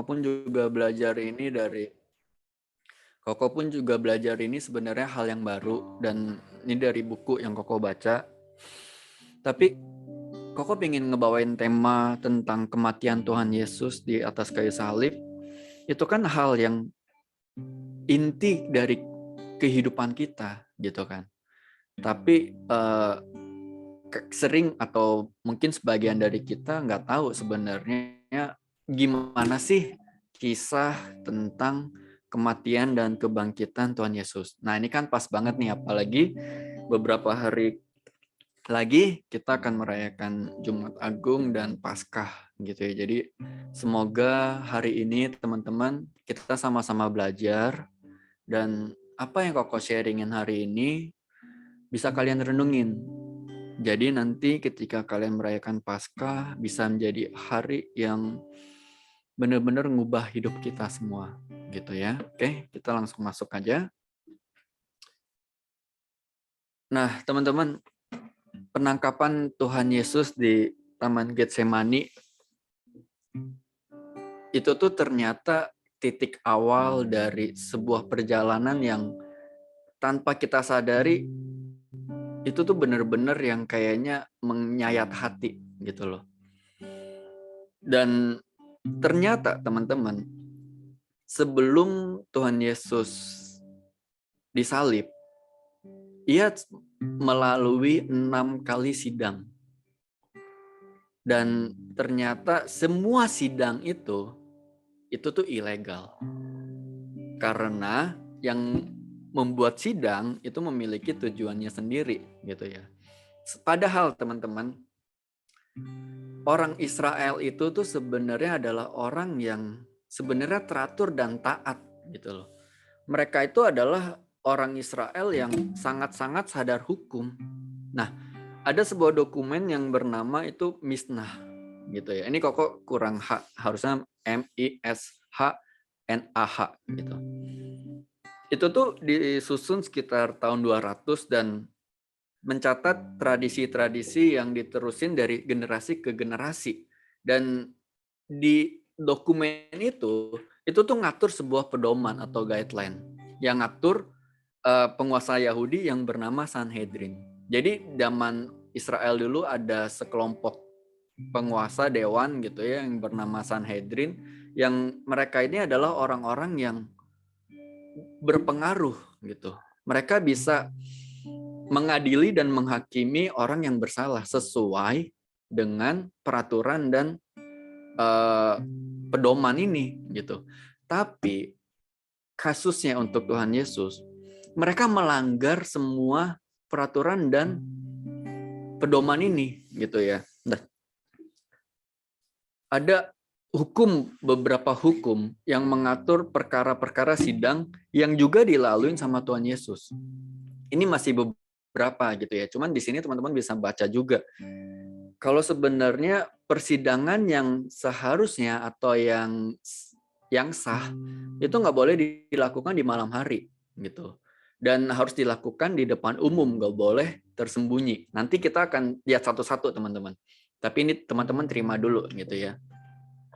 pun juga belajar ini dari Koko pun juga belajar ini sebenarnya hal yang baru dan ini dari buku yang Koko baca. Tapi Koko pengen ngebawain tema tentang kematian Tuhan Yesus di atas kayu salib. Itu kan hal yang inti dari kehidupan kita gitu kan. Tapi sering atau mungkin sebagian dari kita nggak tahu sebenarnya gimana sih kisah tentang kematian dan kebangkitan Tuhan Yesus. Nah ini kan pas banget nih, apalagi beberapa hari lagi kita akan merayakan Jumat Agung dan Paskah gitu ya. Jadi semoga hari ini teman-teman kita sama-sama belajar dan apa yang Koko sharingin hari ini bisa kalian renungin. Jadi nanti ketika kalian merayakan Paskah bisa menjadi hari yang benar-benar ngubah hidup kita semua gitu ya. Oke, kita langsung masuk aja. Nah, teman-teman, penangkapan Tuhan Yesus di Taman Getsemani itu tuh ternyata titik awal dari sebuah perjalanan yang tanpa kita sadari itu tuh benar-benar yang kayaknya menyayat hati gitu loh. Dan ternyata teman-teman, sebelum Tuhan Yesus disalib, ia melalui 6 kali sidang. Dan ternyata semua sidang itu tuh ilegal. Karena yang membuat sidang itu memiliki tujuannya sendiri gitu ya. Padahal teman-teman, orang Israel itu tuh sebenarnya adalah orang yang sebenarnya teratur dan taat gitu loh. Mereka itu adalah orang Israel yang sangat-sangat sadar hukum. Nah, ada sebuah dokumen yang bernama itu Misnah gitu ya. Ini kok kurang H, harusnya MISHNAH gitu. Itu tuh disusun sekitar tahun 200 dan mencatat tradisi-tradisi yang diterusin dari generasi ke generasi. Dan di dokumen itu tuh ngatur sebuah pedoman atau guideline yang ngatur penguasa Yahudi yang bernama Sanhedrin. Jadi zaman Israel dulu ada sekelompok penguasa dewan gitu ya yang bernama Sanhedrin, yang mereka ini adalah orang-orang yang berpengaruh gitu. Mereka bisa mengadili dan menghakimi orang yang bersalah sesuai dengan peraturan dan pedoman ini gitu. Tapi kasusnya untuk Tuhan Yesus, mereka melanggar semua peraturan dan pedoman ini gitu ya. Nah, ada beberapa hukum yang mengatur perkara-perkara sidang yang juga dilalui sama Tuhan Yesus. Ini masih beberapa gitu ya. Cuman di sini teman-teman bisa baca juga. Kalau sebenarnya persidangan yang seharusnya atau yang sah itu nggak boleh dilakukan di malam hari gitu, dan harus dilakukan di depan umum, nggak boleh tersembunyi. Nanti kita akan lihat satu-satu teman-teman, tapi ini teman-teman terima dulu gitu ya.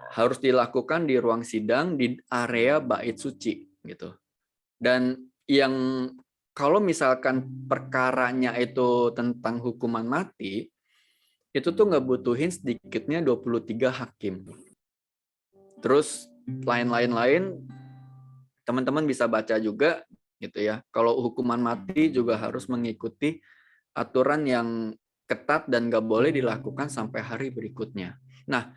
Harus dilakukan di ruang sidang di area bait suci gitu. Dan yang kalau misalkan perkaranya itu tentang hukuman mati, itu tuh ngebutuhin sedikitnya 23 hakim. Terus lain-lain teman-teman bisa baca juga gitu ya. Kalau hukuman mati juga harus mengikuti aturan yang ketat dan nggak boleh dilakukan sampai hari berikutnya. Nah,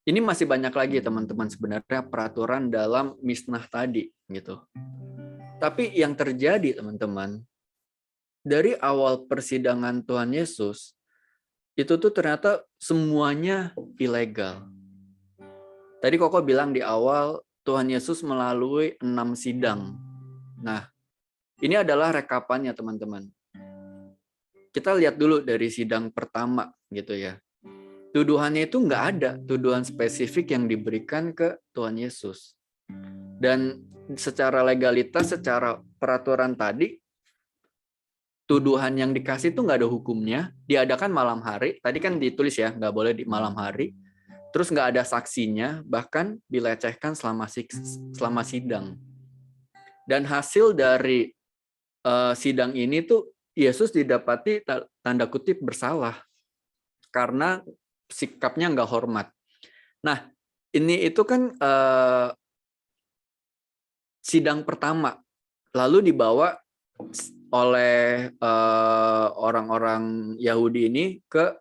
ini masih banyak lagi teman-teman sebenarnya peraturan dalam misnah tadi gitu. Tapi yang terjadi teman-teman, dari awal persidangan Tuhan Yesus, itu tuh ternyata semuanya ilegal. Tadi Koko bilang di awal Tuhan Yesus melalui 6 sidang. Nah, ini adalah rekapannya teman-teman. Kita lihat dulu dari sidang pertama gitu ya. Tuduhannya itu nggak ada tuduhan spesifik yang diberikan ke Tuhan Yesus. Dan secara legalitas, secara peraturan tadi, tuduhan yang dikasih itu nggak ada hukumnya, diadakan malam hari. Tadi kan ditulis ya, nggak boleh di malam hari. terus nggak ada saksinya, bahkan dilecehkan selama sidang. Dan hasil dari sidang ini tuh Yesus didapati tanda kutip bersalah karena sikapnya nggak hormat. Nah, ini itu kan sidang pertama, lalu dibawa oleh orang-orang Yahudi ini ke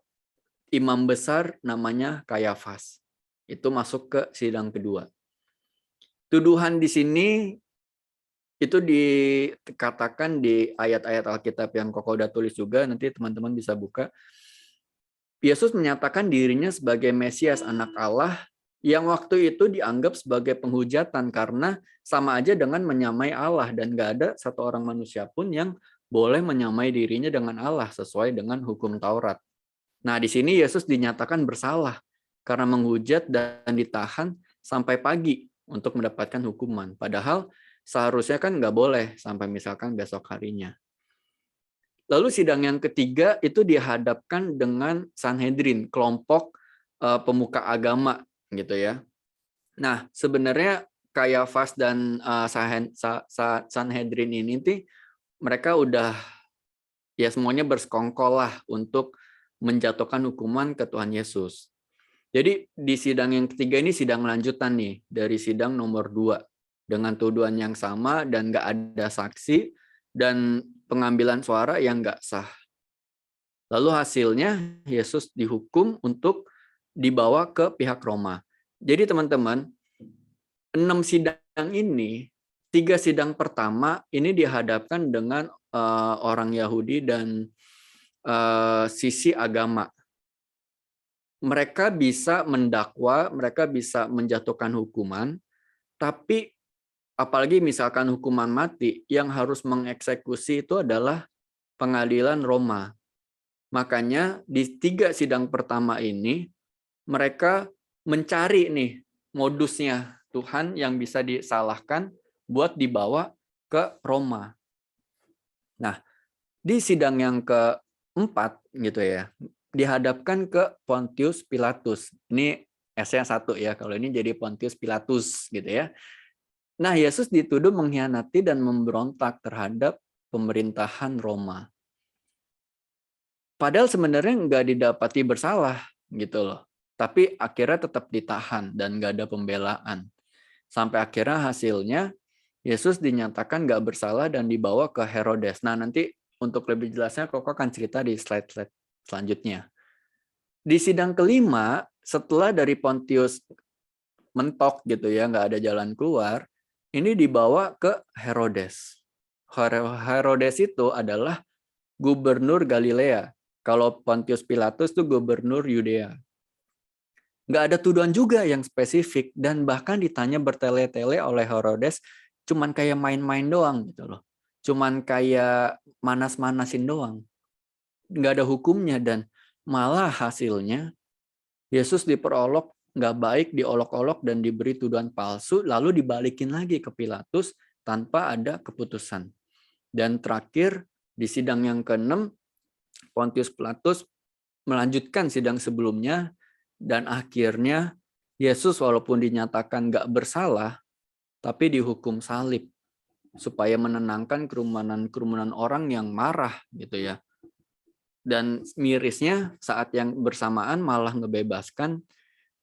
imam besar namanya Kayafas. Itu masuk ke sidang kedua. Tuduhan di sini itu dikatakan di ayat-ayat Alkitab yang Koko udah tulis juga, nanti teman-teman bisa buka. Yesus menyatakan dirinya sebagai Mesias, anak Allah, yang waktu itu dianggap sebagai penghujatan karena sama aja dengan menyamai Allah, dan nggak ada satu orang manusia pun yang boleh menyamai dirinya dengan Allah sesuai dengan hukum Taurat. Nah, di sini Yesus dinyatakan bersalah karena menghujat dan ditahan sampai pagi untuk mendapatkan hukuman. Padahal seharusnya kan nggak boleh sampai misalkan besok harinya. Lalu sidang yang ketiga itu dihadapkan dengan Sanhedrin, kelompok pemuka agama gitu ya. Nah, sebenarnya Kayafas dan Sanhedrin ini mereka udah ya semuanya bersekongkol lah untuk menjatuhkan hukuman ke Tuhan Yesus. Jadi di sidang yang ketiga ini sidang lanjutan nih dari sidang nomor 2 dengan tuduhan yang sama dan nggak ada saksi dan pengambilan suara yang nggak sah. Lalu hasilnya Yesus dihukum untuk dibawa ke pihak Roma. Jadi teman-teman, 6 sidang ini, 3 sidang pertama ini dihadapkan dengan orang Yahudi dan sisi agama. Mereka bisa mendakwa, mereka bisa menjatuhkan hukuman, tapi apalagi misalkan hukuman mati, yang harus mengeksekusi itu adalah pengadilan Roma. Makanya di 3 sidang pertama ini, mereka mencari nih modusnya Tuhan yang bisa disalahkan buat dibawa ke Roma. Nah, di sidang yang keempat gitu ya, dihadapkan ke Pontius Pilatus. Ini S-nya 1 ya, kalau ini jadi Pontius Pilatus gitu ya. Nah, Yesus dituduh mengkhianati dan memberontak terhadap pemerintahan Roma. Padahal sebenarnya nggak didapati bersalah gitu loh. Tapi akhirnya tetap ditahan dan nggak ada pembelaan. Sampai akhirnya hasilnya Yesus dinyatakan nggak bersalah dan dibawa ke Herodes. Nah, nanti untuk lebih jelasnya Koko akan cerita di slide-slide selanjutnya. Di sidang kelima, setelah dari Pontius mentok gitu ya, nggak ada jalan keluar, ini dibawa ke Herodes. Herodes itu adalah gubernur Galilea. Kalau Pontius Pilatus itu gubernur Yudea. Nggak ada tuduhan juga yang spesifik, dan bahkan ditanya bertele-tele oleh Herodes, cuman kayak main-main doang gitu loh. Cuman kayak manas-manasin doang. Nggak ada hukumnya, dan malah hasilnya Yesus diperolok nggak baik, diolok-olok dan diberi tuduhan palsu, lalu dibalikin lagi ke Pilatus tanpa ada keputusan. Dan terakhir di sidang yang ke-6, Pontius Pilatus melanjutkan sidang sebelumnya, dan akhirnya Yesus walaupun dinyatakan nggak bersalah, tapi dihukum salib supaya menenangkan kerumunan orang yang marah gitu ya. Dan mirisnya saat yang bersamaan malah ngebebaskan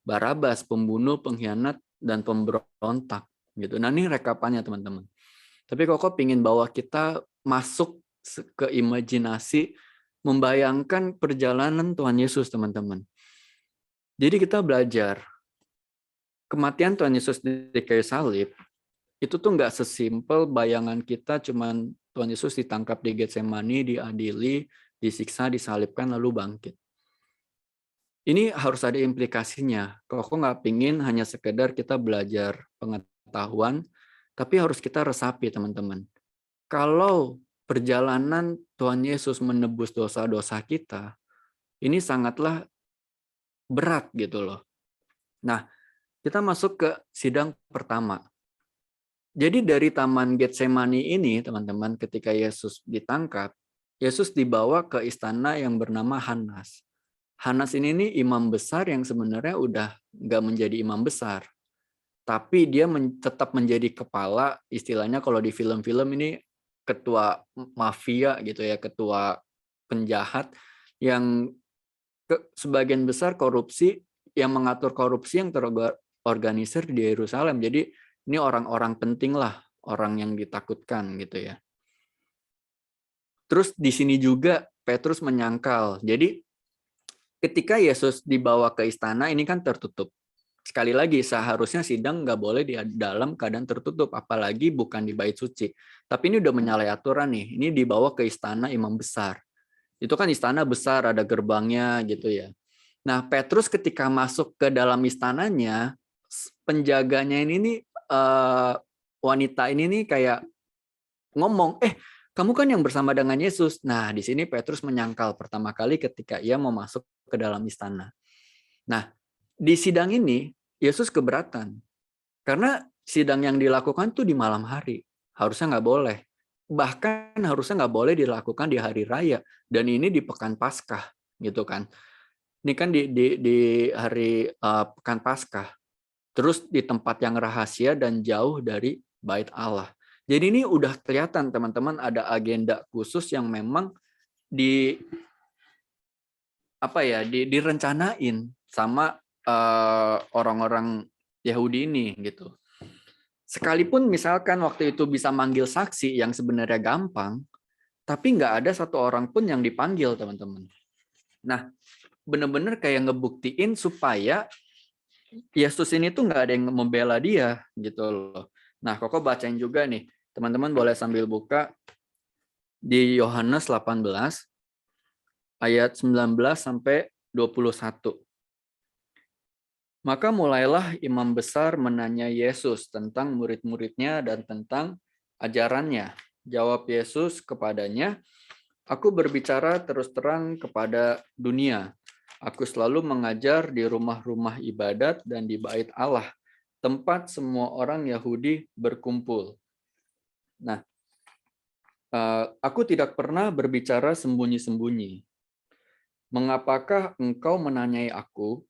Barabas, pembunuh, pengkhianat, dan pemberontak gitu. Nah, ini rekapannya teman-teman. Tapi Koko pingin bawa kita masuk ke imajinasi, membayangkan perjalanan Tuhan Yesus teman-teman. Jadi kita belajar kematian Tuhan Yesus di kayu salib itu tuh nggak sesimpel bayangan kita, cuman Tuhan Yesus ditangkap di Getsemani, diadili, disiksa, disalibkan, lalu bangkit. Ini harus ada implikasinya. Koko nggak pingin hanya sekedar kita belajar pengetahuan, tapi harus kita resapi teman-teman. Kalau perjalanan Tuhan Yesus menebus dosa-dosa kita, ini sangatlah berat gitu loh. Nah, kita masuk ke sidang pertama. Jadi dari Taman Getsemani ini, teman-teman, ketika Yesus ditangkap, Yesus dibawa ke istana yang bernama Hanas. Hanas ini nih imam besar yang sebenarnya udah nggak menjadi imam besar, tapi dia tetap menjadi kepala, istilahnya kalau di film-film ini ketua mafia gitu ya, ketua penjahat yang sebagian besar korupsi, yang mengatur korupsi yang terorganisir di Yerusalem. Jadi ini orang-orang penting lah, orang yang ditakutkan gitu ya. Terus di sini juga Petrus menyangkal. Jadi ketika Yesus dibawa ke istana, ini kan tertutup. Sekali lagi, seharusnya sidang nggak boleh di dalam keadaan tertutup, apalagi bukan di bait suci. Tapi ini udah menyalahi aturan nih. Ini dibawa ke istana imam besar. Itu kan istana besar, ada gerbangnya gitu ya. Nah, Petrus ketika masuk ke dalam istananya, penjaganya ini nih, wanita ini nih kayak ngomong, kamu kan yang bersama dengan Yesus. Nah, di sini Petrus menyangkal pertama kali ketika ia mau masuk ke dalam istana. Nah, di sidang ini, Yesus keberatan. Karena sidang yang dilakukan tuh di malam hari. Harusnya nggak boleh. Bahkan harusnya nggak boleh dilakukan di hari raya. Dan ini di Pekan Paskah, gitu kan. Ini kan di hari Pekan Paskah. Terus di tempat yang rahasia dan jauh dari bait Allah. Jadi ini udah kelihatan teman-teman ada agenda khusus yang memang di direncanain sama orang-orang Yahudi ini gitu. Sekalipun misalkan waktu itu bisa manggil saksi yang sebenarnya gampang, tapi nggak ada satu orang pun yang dipanggil teman-teman. Nah, benar-benar kayak ngebuktiin supaya Yesus ini tuh nggak ada yang membela dia gitu loh. Nah, Koko bacain juga nih. Teman-teman boleh sambil buka di Yohanes 18 ayat 19 sampai 21. Maka mulailah imam besar menanya Yesus tentang murid-muridnya dan tentang ajarannya. Jawab Yesus kepadanya, "Aku berbicara terus terang kepada dunia. Aku selalu mengajar di rumah-rumah ibadat dan di bait Allah, tempat semua orang Yahudi berkumpul. Nah, aku tidak pernah berbicara sembunyi-sembunyi. Mengapakah engkau menanyai aku?"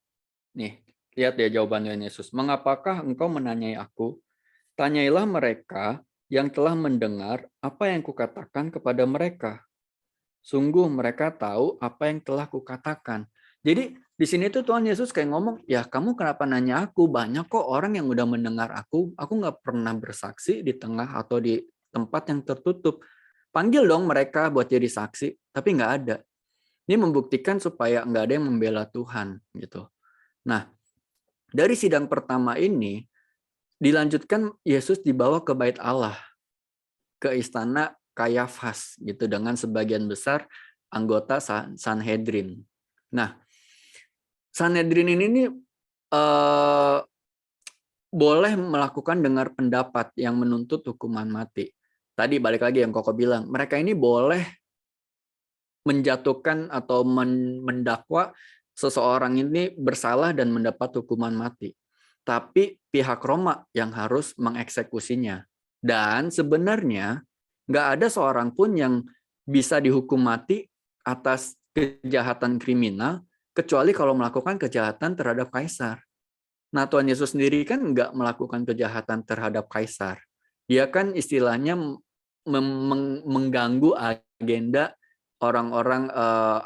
Nih, lihat ya jawabannya Yesus. "Mengapakah engkau menanyai aku? Tanyailah mereka yang telah mendengar apa yang kukatakan kepada mereka. Sungguh mereka tahu apa yang telah kukatakan." Jadi di sini tuh Tuhan Yesus kayak ngomong, ya kamu kenapa nanya aku? Banyak kok orang yang udah mendengar aku. Aku nggak pernah bersaksi di tengah atau di tempat yang tertutup. Panggil dong mereka buat jadi saksi, tapi nggak ada. Ini membuktikan supaya nggak ada yang membela Tuhan gitu. Nah, dari sidang pertama ini dilanjutkan Yesus dibawa ke bait Allah, ke istana Kayafas gitu dengan sebagian besar anggota Sanhedrin. Nah, Sanhedrin ini nih boleh melakukan dengar pendapat yang menuntut hukuman mati. Tadi balik lagi yang Koko bilang, mereka ini boleh menjatuhkan atau mendakwa seseorang ini bersalah dan mendapat hukuman mati. Tapi pihak Roma yang harus mengeksekusinya. Dan sebenarnya nggak ada seorang pun yang bisa dihukum mati atas kejahatan kriminal kecuali kalau melakukan kejahatan terhadap kaisar. Nah, Tuhan Yesus sendiri kan nggak melakukan kejahatan terhadap kaisar. Dia kan istilahnya mengganggu agenda orang-orang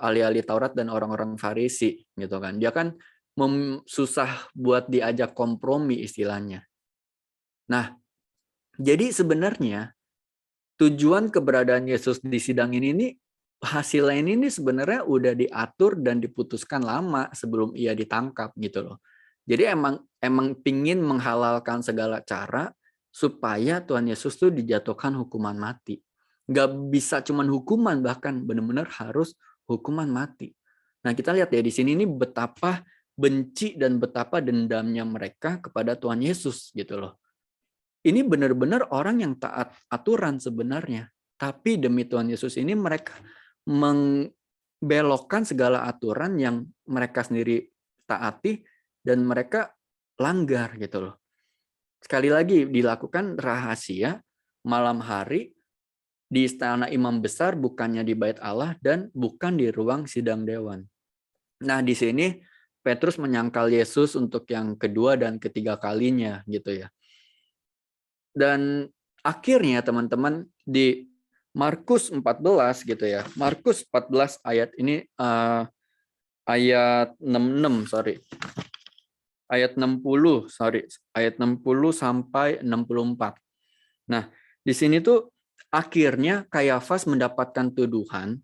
ahli-ahli Taurat dan orang-orang Farisi gitu kan. Dia kan susah buat diajak kompromi istilahnya. Nah, jadi sebenarnya tujuan keberadaan Yesus di sidang ini nih hasilnya ini sebenarnya udah diatur dan diputuskan lama sebelum ia ditangkap gitu loh. Jadi emang pingin menghalalkan segala cara supaya Tuhan Yesus tuh dijatuhkan hukuman mati. Nggak bisa cuman hukuman, bahkan benar-benar harus hukuman mati. Nah, kita lihat ya di sini ini betapa benci dan betapa dendamnya mereka kepada Tuhan Yesus gitu loh. Ini benar-benar orang yang taat aturan sebenarnya. Tapi demi Tuhan Yesus ini mereka membelokkan segala aturan yang mereka sendiri taati dan mereka langgar gitu loh. Sekali lagi dilakukan rahasia malam hari di istana imam besar, bukannya di bait Allah dan bukan di ruang sidang dewan. Nah, di sini Petrus menyangkal Yesus untuk yang kedua dan ketiga kalinya gitu ya. Dan akhirnya teman-teman di Markus 14 gitu ya. Markus 14 ayat ini ayat 66, sorry. Ayat 60, sorry. Ayat 60 sampai 64. Nah, di sini tuh akhirnya Kayafas mendapatkan tuduhan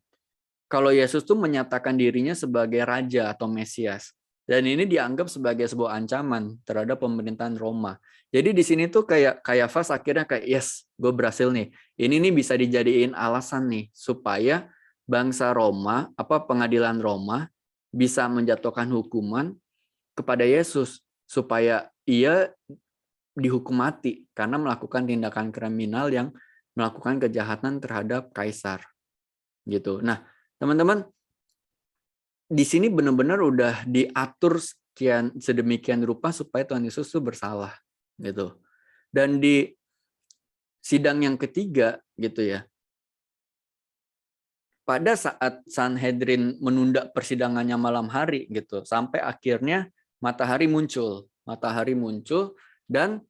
kalau Yesus tuh menyatakan dirinya sebagai raja atau Mesias. Dan ini dianggap sebagai sebuah ancaman terhadap pemerintahan Roma. Jadi di sini tuh kayak Kayafas akhirnya kayak, yes, gue berhasil nih. Ini nih bisa dijadiin alasan nih supaya bangsa Roma, pengadilan Roma bisa menjatuhkan hukuman kepada Yesus supaya ia dihukum mati karena melakukan tindakan kriminal yang melakukan kejahatan terhadap kaisar gitu. Nah, teman-teman, di sini benar-benar udah diatur sedemikian rupa supaya Tuhan Yesus itu bersalah gitu. Dan di sidang yang ketiga gitu ya, pada saat Sanhedrin menunda persidangannya malam hari gitu, sampai akhirnya matahari muncul dan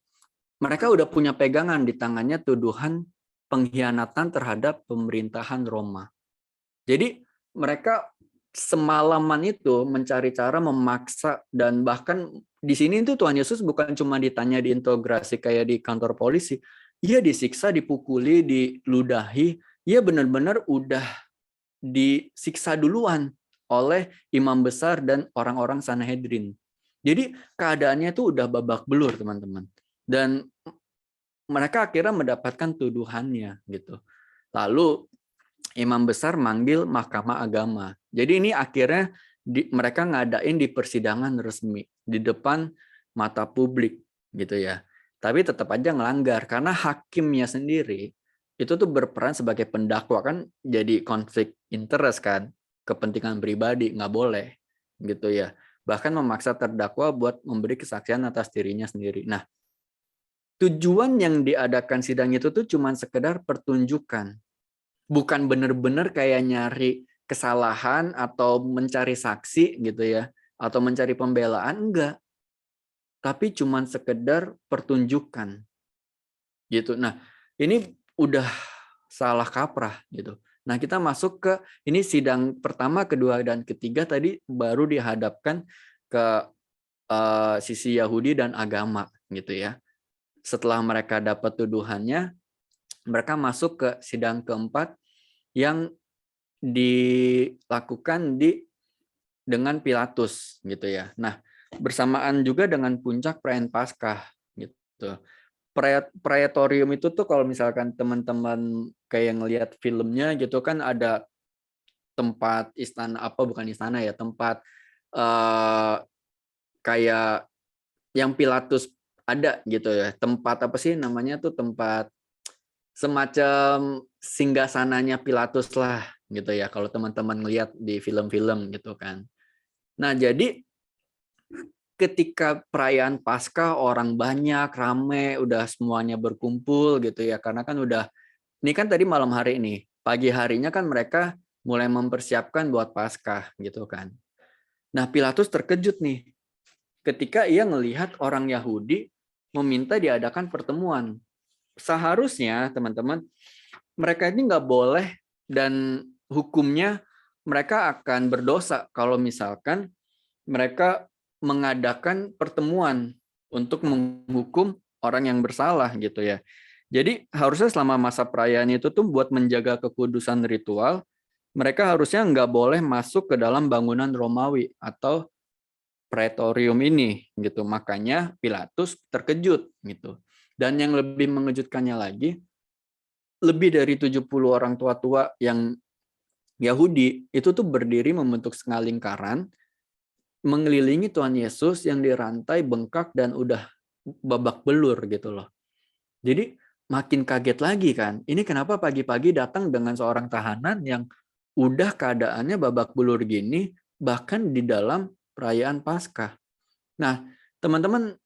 mereka udah punya pegangan di tangannya tuduhan pengkhianatan terhadap pemerintahan Roma. Jadi mereka semalaman itu mencari cara memaksa, dan bahkan di sini tuh Tuhan Yesus bukan cuma ditanya diintegrasi kayak di kantor polisi, ia disiksa, dipukuli, diludahi, ia benar-benar udah disiksa duluan oleh imam besar dan orang-orang Sanhedrin. Jadi keadaannya itu udah babak belur, teman-teman. Dan mereka akhirnya mendapatkan tuduhannya gitu. Lalu imam besar manggil mahkamah agama. Jadi ini akhirnya mereka ngadain di persidangan resmi di depan mata publik gitu ya. Tapi tetap aja ngelanggar karena hakimnya sendiri itu tuh berperan sebagai pendakwa, kan jadi konflik interest kan, kepentingan pribadi, nggak boleh gitu ya. Bahkan memaksa terdakwa buat memberi kesaksian atas dirinya sendiri. Nah, tujuan yang diadakan sidang itu tuh cuma sekedar pertunjukan. Bukan benar-benar kayak nyari kesalahan atau mencari saksi gitu ya, atau mencari pembelaan, enggak. Tapi cuma sekedar pertunjukan gitu. Nah, ini udah salah kaprah gitu. Nah, kita masuk ke ini sidang pertama, kedua, dan ketiga tadi baru dihadapkan ke sisi Yahudi dan agama gitu ya. Setelah mereka dapat tuduhannya, mereka masuk ke sidang keempat yang dilakukan dengan Pilatus gitu ya. Nah, bersamaan juga dengan puncak perayaan Paskah gitu. Praetorium itu tuh kalau misalkan teman-teman kayak ngelihat filmnya gitu kan, ada tempat istana, bukan istana ya, tempat kayak yang Pilatus ada gitu ya. Tempat apa sih namanya tuh, tempat semacam singgasananya Pilatus lah gitu ya, kalau teman-teman ngelihat di film-film gitu kan. Nah, jadi ketika perayaan Paskah orang banyak, rame, udah semuanya berkumpul gitu ya, karena kan udah, ini kan tadi malam hari ini, pagi harinya kan mereka mulai mempersiapkan buat Paskah gitu kan. Nah, Pilatus terkejut nih ketika ia melihat orang Yahudi meminta diadakan pertemuan. Seharusnya teman-teman, mereka ini nggak boleh, dan hukumnya mereka akan berdosa kalau misalkan mereka mengadakan pertemuan untuk menghukum orang yang bersalah gitu ya. Jadi harusnya selama masa perayaan itu tuh buat menjaga kekudusan ritual, mereka harusnya nggak boleh masuk ke dalam bangunan Romawi atau Praetorium ini gitu. Makanya Pilatus terkejut gitu. Dan yang lebih mengejutkannya lagi, lebih dari 70 orang tua-tua yang Yahudi itu tuh berdiri membentuk setengah lingkaran mengelilingi Tuhan Yesus yang dirantai, bengkak, dan udah babak belur gitu loh. Jadi makin kaget lagi kan. Ini kenapa pagi-pagi datang dengan seorang tahanan yang udah keadaannya babak belur gini, bahkan di dalam perayaan Paskah. Nah, teman-teman,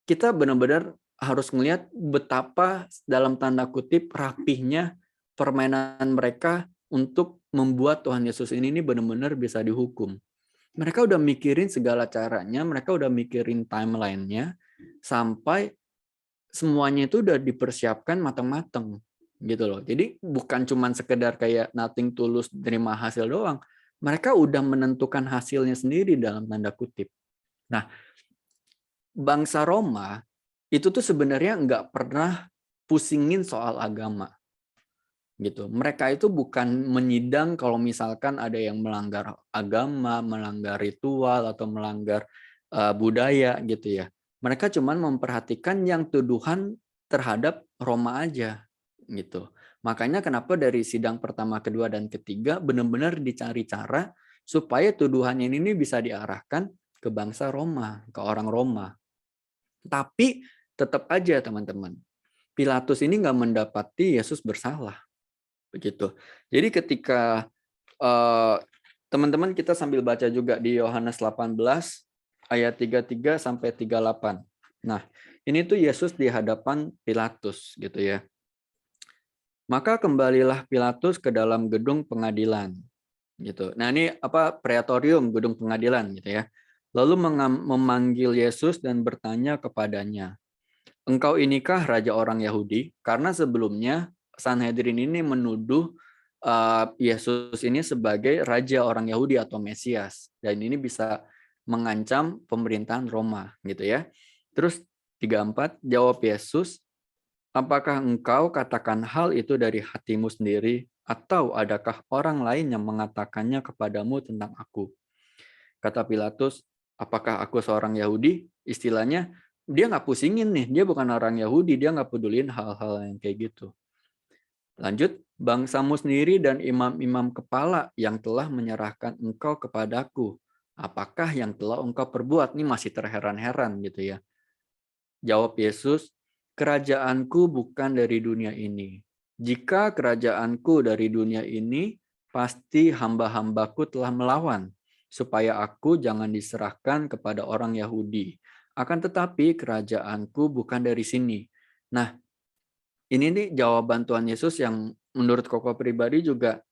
kita benar-benar harus melihat betapa dalam tanda kutip rapihnya permainan mereka untuk membuat Tuhan Yesus ini benar-benar bisa dihukum. Mereka udah mikirin segala caranya, mereka udah mikirin timeline-nya, sampai semuanya itu udah dipersiapkan matang-matang gitu loh. Jadi bukan cuman sekedar kayak nothing tulus terima hasil doang. Mereka udah menentukan hasilnya sendiri dalam tanda kutip. Nah, bangsa Roma itu tuh sebenarnya nggak pernah pusingin soal agama gitu. Mereka itu bukan menyidang kalau misalkan ada yang melanggar agama, melanggar ritual atau melanggar budaya gitu ya. Mereka cuman memperhatikan yang tuduhan terhadap Roma aja gitu. Makanya kenapa dari sidang pertama, kedua, dan ketiga benar-benar dicari cara supaya tuduhannya ini bisa diarahkan ke bangsa Roma, ke orang Roma. Tapi tetap aja teman-teman, Pilatus ini nggak mendapati Yesus bersalah. Begitu. Jadi ketika teman-teman kita sambil baca juga di Yohanes 18 ayat 33 sampai 38. Nah, ini tuh Yesus di hadapan Pilatus gitu ya. Maka kembalilah Pilatus ke dalam gedung pengadilan gitu. Nah, ini praetorium, gedung pengadilan gitu ya. Lalu memanggil Yesus dan bertanya kepadanya, "Engkau inikah raja orang Yahudi?" Karena sebelumnya Sanhedrin ini menuduh Yesus ini sebagai raja orang Yahudi atau Mesias, dan ini bisa mengancam pemerintahan Roma gitu ya. Terus 34, jawab Yesus, "Apakah engkau katakan hal itu dari hatimu sendiri, atau adakah orang lain yang mengatakannya kepadamu tentang aku?" Kata Pilatus, "Apakah aku seorang Yahudi?" Istilahnya, dia nggak pusingin nih, dia bukan orang Yahudi, dia nggak pedulin hal-hal yang kayak gitu. Lanjut, "Bangsamu sendiri dan imam-imam kepala yang telah menyerahkan engkau kepadaku. Apakah yang telah engkau perbuat?" Ini masih terheran-heran gitu ya. Jawab Yesus, "Kerajaanku bukan dari dunia ini. Jika kerajaanku dari dunia ini, pasti hamba-hambaku telah melawan, supaya aku jangan diserahkan kepada orang Yahudi. Akan tetapi kerajaanku bukan dari sini." Nah, ini nih jawaban Tuhan Yesus yang menurut Koko pribadi juga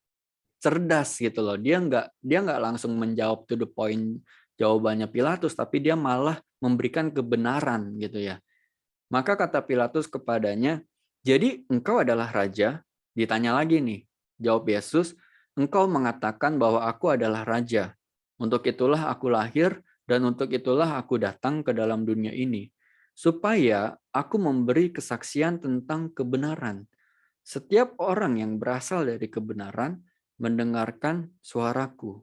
cerdas gitu loh. Dia nggak langsung menjawab to the point jawabannya Pilatus, tapi dia malah memberikan kebenaran gitu ya. Maka kata Pilatus kepadanya, "Jadi engkau adalah raja?" Ditanya lagi nih. Jawab Yesus, "Engkau mengatakan bahwa aku adalah raja. Untuk itulah aku lahir dan untuk itulah aku datang ke dalam dunia ini, supaya aku memberi kesaksian tentang kebenaran. Setiap orang yang berasal dari kebenaran mendengarkan suaraku."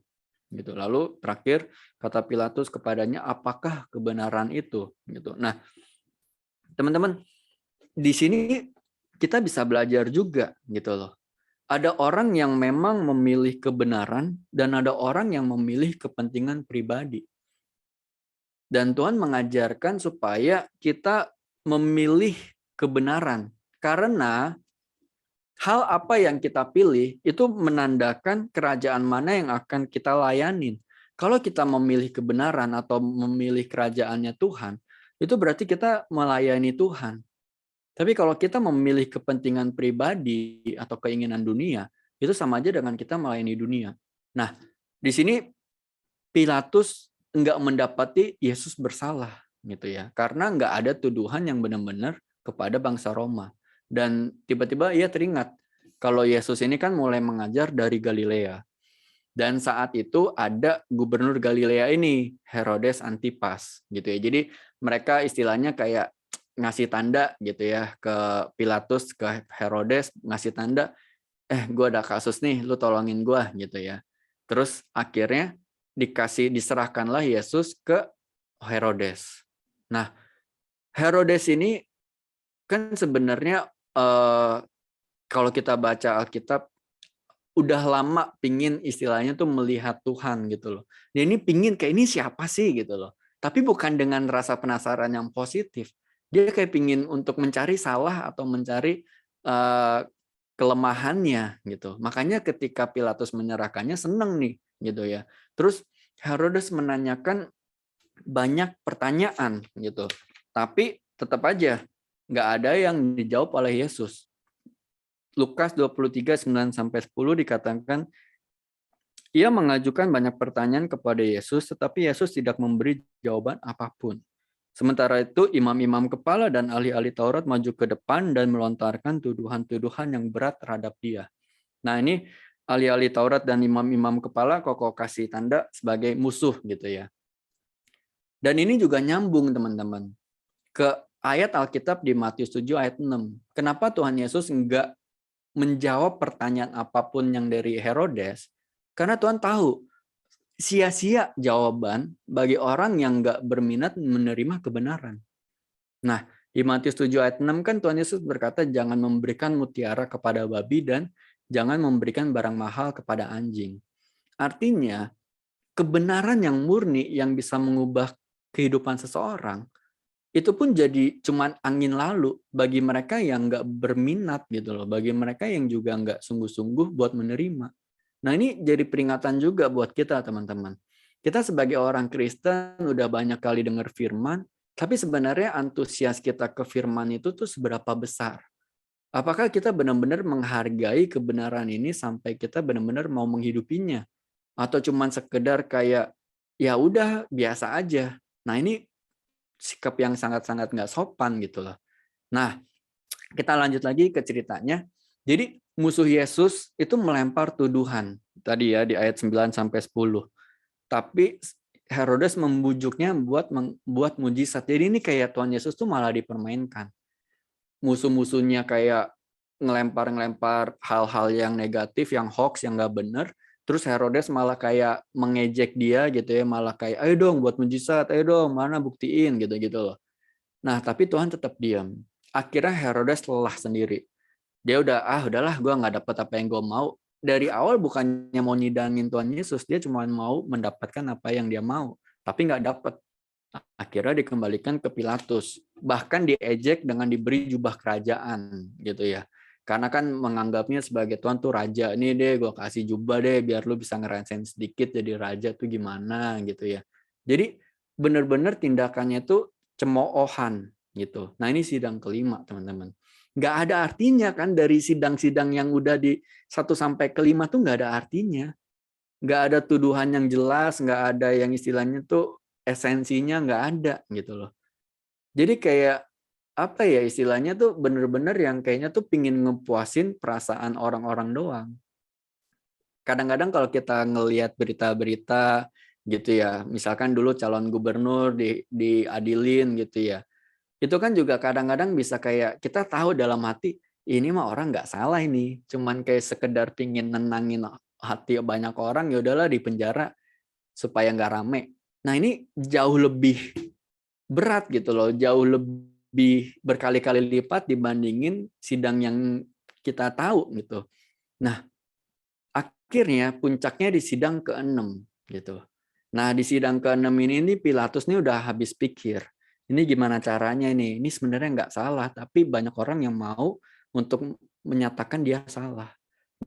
Gitu. Lalu terakhir kata Pilatus kepadanya, "Apakah kebenaran itu?" Gitu. Nah, teman-teman, di sini kita bisa belajar juga gitu loh. Ada orang yang memang memilih kebenaran dan ada orang yang memilih kepentingan pribadi. Dan Tuhan mengajarkan supaya kita memilih kebenaran. Karena hal apa yang kita pilih itu menandakan kerajaan mana yang akan kita layanin. Kalau kita memilih kebenaran atau memilih kerajaannya Tuhan, itu berarti kita melayani Tuhan. Tapi kalau kita memilih kepentingan pribadi atau keinginan dunia, itu sama aja dengan kita melayani dunia. Nah, di sini Pilatus nggak mendapati Yesus bersalah gitu ya, karena nggak ada tuduhan yang benar-benar kepada bangsa Roma. Dan tiba-tiba ia teringat kalau Yesus ini kan mulai mengajar dari Galilea. Dan saat itu ada gubernur Galilea ini, Herodes Antipas gitu ya. Jadi mereka istilahnya kayak ngasih tanda gitu ya ke Pilatus, ke Herodes, ngasih tanda, gue ada kasus nih, lu tolongin gue gitu ya. Terus akhirnya diserahkanlah Yesus ke Herodes. Nah, Herodes ini kan sebenarnya kalau kita baca Alkitab udah lama pingin istilahnya tuh melihat Tuhan gitu loh. Dia ini pingin kayak ini siapa sih gitu loh. Tapi bukan dengan rasa penasaran yang positif. Dia kayak pingin untuk mencari salah atau mencari kelemahannya gitu. Makanya ketika Pilatus menyerahkannya seneng nih gitu ya. Terus Herodes menanyakan banyak pertanyaan gitu. Tapi tetap aja nggak ada yang dijawab oleh Yesus. Lukas 23:9-10 dikatakan, Ia mengajukan banyak pertanyaan kepada Yesus, tetapi Yesus tidak memberi jawaban apapun. Sementara itu, imam-imam kepala dan ahli-ahli Taurat maju ke depan dan melontarkan tuduhan-tuduhan yang berat terhadap dia. Nah, ini ahli-ahli Taurat dan imam-imam kepala kokoh kasih tanda sebagai musuh gitu ya. Dan ini juga nyambung teman-teman ke ayat Alkitab di Matius 7 ayat 6. Kenapa Tuhan Yesus enggak menjawab pertanyaan apapun yang dari Herodes? Karena Tuhan tahu sia-sia jawaban bagi orang yang enggak berminat menerima kebenaran. Nah, di Matius 7 ayat 6 kan Tuhan Yesus berkata jangan memberikan mutiara kepada babi dan jangan memberikan barang mahal kepada anjing. Artinya, kebenaran yang murni yang bisa mengubah kehidupan seseorang itu pun jadi cuman angin lalu bagi mereka yang nggak berminat gitu loh, bagi mereka yang juga nggak sungguh-sungguh buat menerima. Nah, ini jadi peringatan juga buat kita teman-teman. Kita sebagai orang Kristen udah banyak kali dengar firman, tapi sebenarnya antusias kita ke firman itu tuh seberapa besar? Apakah kita benar-benar menghargai kebenaran ini sampai kita benar-benar mau menghidupinya? Atau cuman sekedar kayak ya udah biasa aja. Nah, ini sikap yang sangat-sangat nggak sopan gitu loh. Nah, kita lanjut lagi ke ceritanya. Jadi musuh Yesus itu melempar tuduhan tadi ya di ayat 9 sampai 10. Tapi Herodes membujuknya buat mujizat. Jadi ini kayak Tuhan Yesus tuh malah dipermainkan. Musuh-musuhnya kayak ngelempar-ngelempar hal-hal yang negatif, yang hoax, yang nggak bener. Terus Herodes malah kayak mengejek dia gitu ya, malah kayak ayo dong buat mujizat, ayo dong mana buktiin gitu-gitu loh. Nah, tapi Tuhan tetap diam. Akhirnya Herodes lelah sendiri. Dia udahlah gue nggak dapat apa yang gue mau. Dari awal bukannya mau nyidangin Tuhan Yesus, dia cuma mau mendapatkan apa yang dia mau, tapi nggak dapat. Akhirnya dikembalikan ke Pilatus. Bahkan diejek dengan diberi jubah kerajaan gitu ya. Karena kan menganggapnya sebagai Tuhan tuh raja. Ini deh gue kasih jubah deh biar lu bisa ngerasain sedikit jadi raja tuh gimana gitu ya. Jadi benar-benar tindakannya tuh cemoohan gitu. Nah, ini sidang kelima teman-teman. Nggak ada artinya kan dari sidang-sidang yang udah di 1 sampai 5 tuh nggak ada artinya. Nggak ada tuduhan yang jelas, nggak ada yang istilahnya tuh esensinya nggak ada gitu loh. Jadi kayak apa ya istilahnya tuh bener-bener yang kayaknya tuh pingin ngepuasin perasaan orang-orang doang. Kadang-kadang kalau kita ngelihat berita-berita gitu ya, misalkan dulu calon gubernur diadilin gitu ya, itu kan juga kadang-kadang bisa kayak kita tahu dalam hati ini mah orang nggak salah ini, cuman kayak sekedar pingin nenangin hati banyak orang ya udahlah di penjara supaya nggak rame. Nah, ini jauh lebih berat gitu loh, jauh lebih berkali-kali lipat dibandingin sidang yang kita tahu gitu. Nah, akhirnya puncaknya di sidang ke-6 gitu. Nah, di sidang ke-6 ini Pilatus nih udah habis pikir. Ini gimana caranya ini? Ini sebenarnya nggak salah, tapi banyak orang yang mau untuk menyatakan dia salah.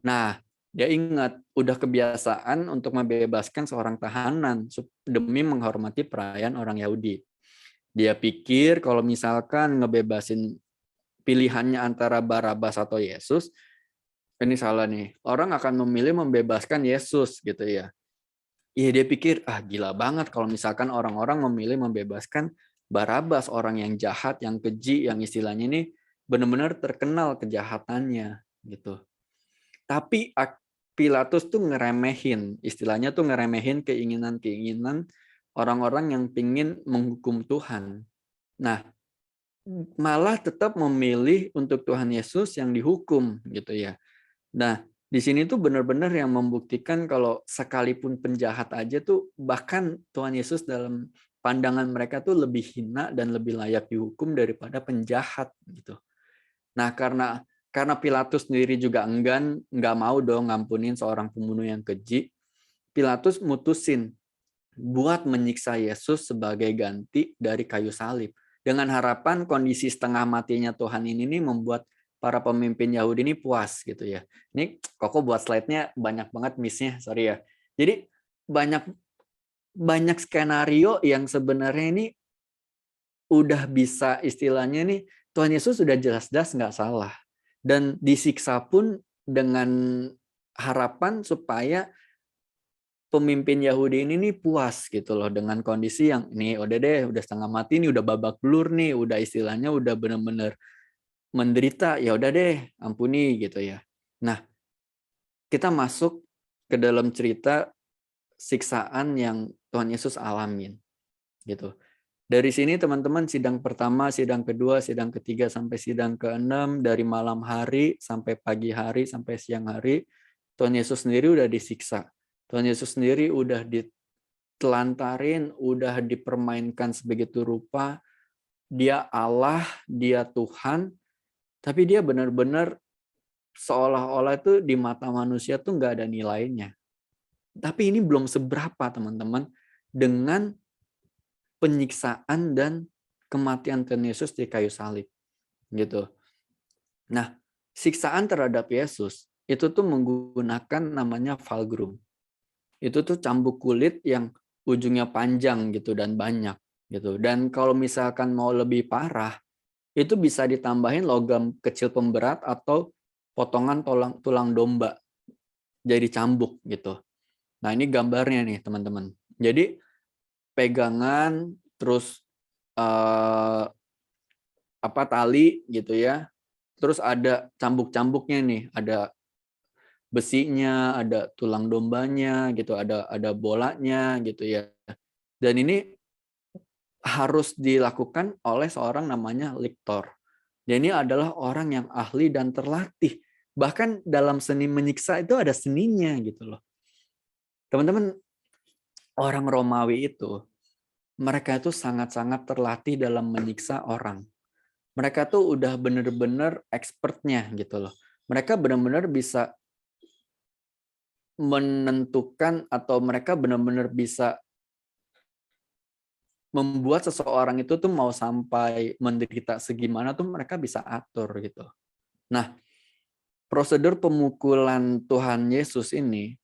Nah, dia ingat udah kebiasaan untuk membebaskan seorang tahanan demi menghormati perayaan orang Yahudi. Dia pikir kalau misalkan ngebebasin pilihannya antara Barabas atau Yesus, ini salah nih. Orang akan memilih membebaskan Yesus gitu ya. Iya, dia pikir gila banget kalau misalkan orang-orang memilih membebaskan Barabas, orang yang jahat, yang keji, yang istilahnya ini benar-benar terkenal kejahatannya gitu. Tapi Pilatus tuh ngeremehin, istilahnya tuh ngeremehin keinginan-keinginan orang-orang yang pingin menghukum Tuhan. Nah, malah tetap memilih untuk Tuhan Yesus yang dihukum gitu ya. Nah, di sini tuh benar-benar yang membuktikan kalau sekalipun penjahat aja tuh bahkan Tuhan Yesus dalam pandangan mereka tuh lebih hina dan lebih layak dihukum daripada penjahat gitu. Nah, karena Pilatus sendiri juga enggan, nggak mau dong ngampunin seorang pembunuh yang keji, Pilatus mutusin buat menyiksa Yesus sebagai ganti dari kayu salib. Dengan harapan kondisi setengah matinya Tuhan ini nih membuat para pemimpin Yahudi ini puas gitu ya. Ini Koko buat slide-nya banyak banget miss-nya, sorry ya. Jadi banyak skenario yang sebenarnya ini udah bisa istilahnya nih Tuhan Yesus sudah jelas-jelas nggak salah. Dan disiksa pun dengan harapan supaya pemimpin Yahudi ini nih puas gitu loh dengan kondisi yang nih udah deh, udah setengah mati nih, udah babak belur nih, udah istilahnya udah bener-bener menderita, ya udah deh, ampuni gitu ya. Nah, kita masuk ke dalam cerita siksaan yang Tuhan Yesus alamin gitu. Dari sini teman-teman sidang pertama, sidang kedua, sidang ketiga sampai sidang keenam, dari malam hari sampai pagi hari sampai siang hari, Tuhan Yesus sendiri udah disiksa. Tuhan Yesus sendiri udah ditelantarin, udah dipermainkan sebegitu rupa. Dia Allah, dia Tuhan, tapi dia benar-benar seolah-olah itu di mata manusia tuh nggak ada nilainya. Tapi ini belum seberapa teman-teman dengan penyiksaan dan kematian Tuhan Yesus di kayu salib gitu. Nah, siksaan terhadap Yesus itu tuh menggunakan namanya valgrum. Itu tuh cambuk kulit yang ujungnya panjang gitu dan banyak gitu. Dan kalau misalkan mau lebih parah, itu bisa ditambahin logam kecil pemberat atau potongan tulang domba jadi cambuk gitu. Nah, ini gambarnya nih, teman-teman. Jadi pegangan terus tali gitu ya. Terus ada cambuk-cambuknya nih, ada besinya, ada tulang dombanya gitu, ada bolanya gitu ya. Dan ini harus dilakukan oleh seorang namanya liktor. Dan ini adalah orang yang ahli dan terlatih. Bahkan dalam seni menyiksa itu ada seninya gitu loh. Teman-teman, orang Romawi itu, mereka itu sangat-sangat terlatih dalam menyiksa orang. Mereka tuh udah bener-bener expertnya gitu loh. Mereka benar-benar bisa menentukan atau mereka benar-benar bisa membuat seseorang itu tuh mau sampai menderita segimana tuh mereka bisa atur gitu. Nah, prosedur pemukulan Tuhan Yesus ini,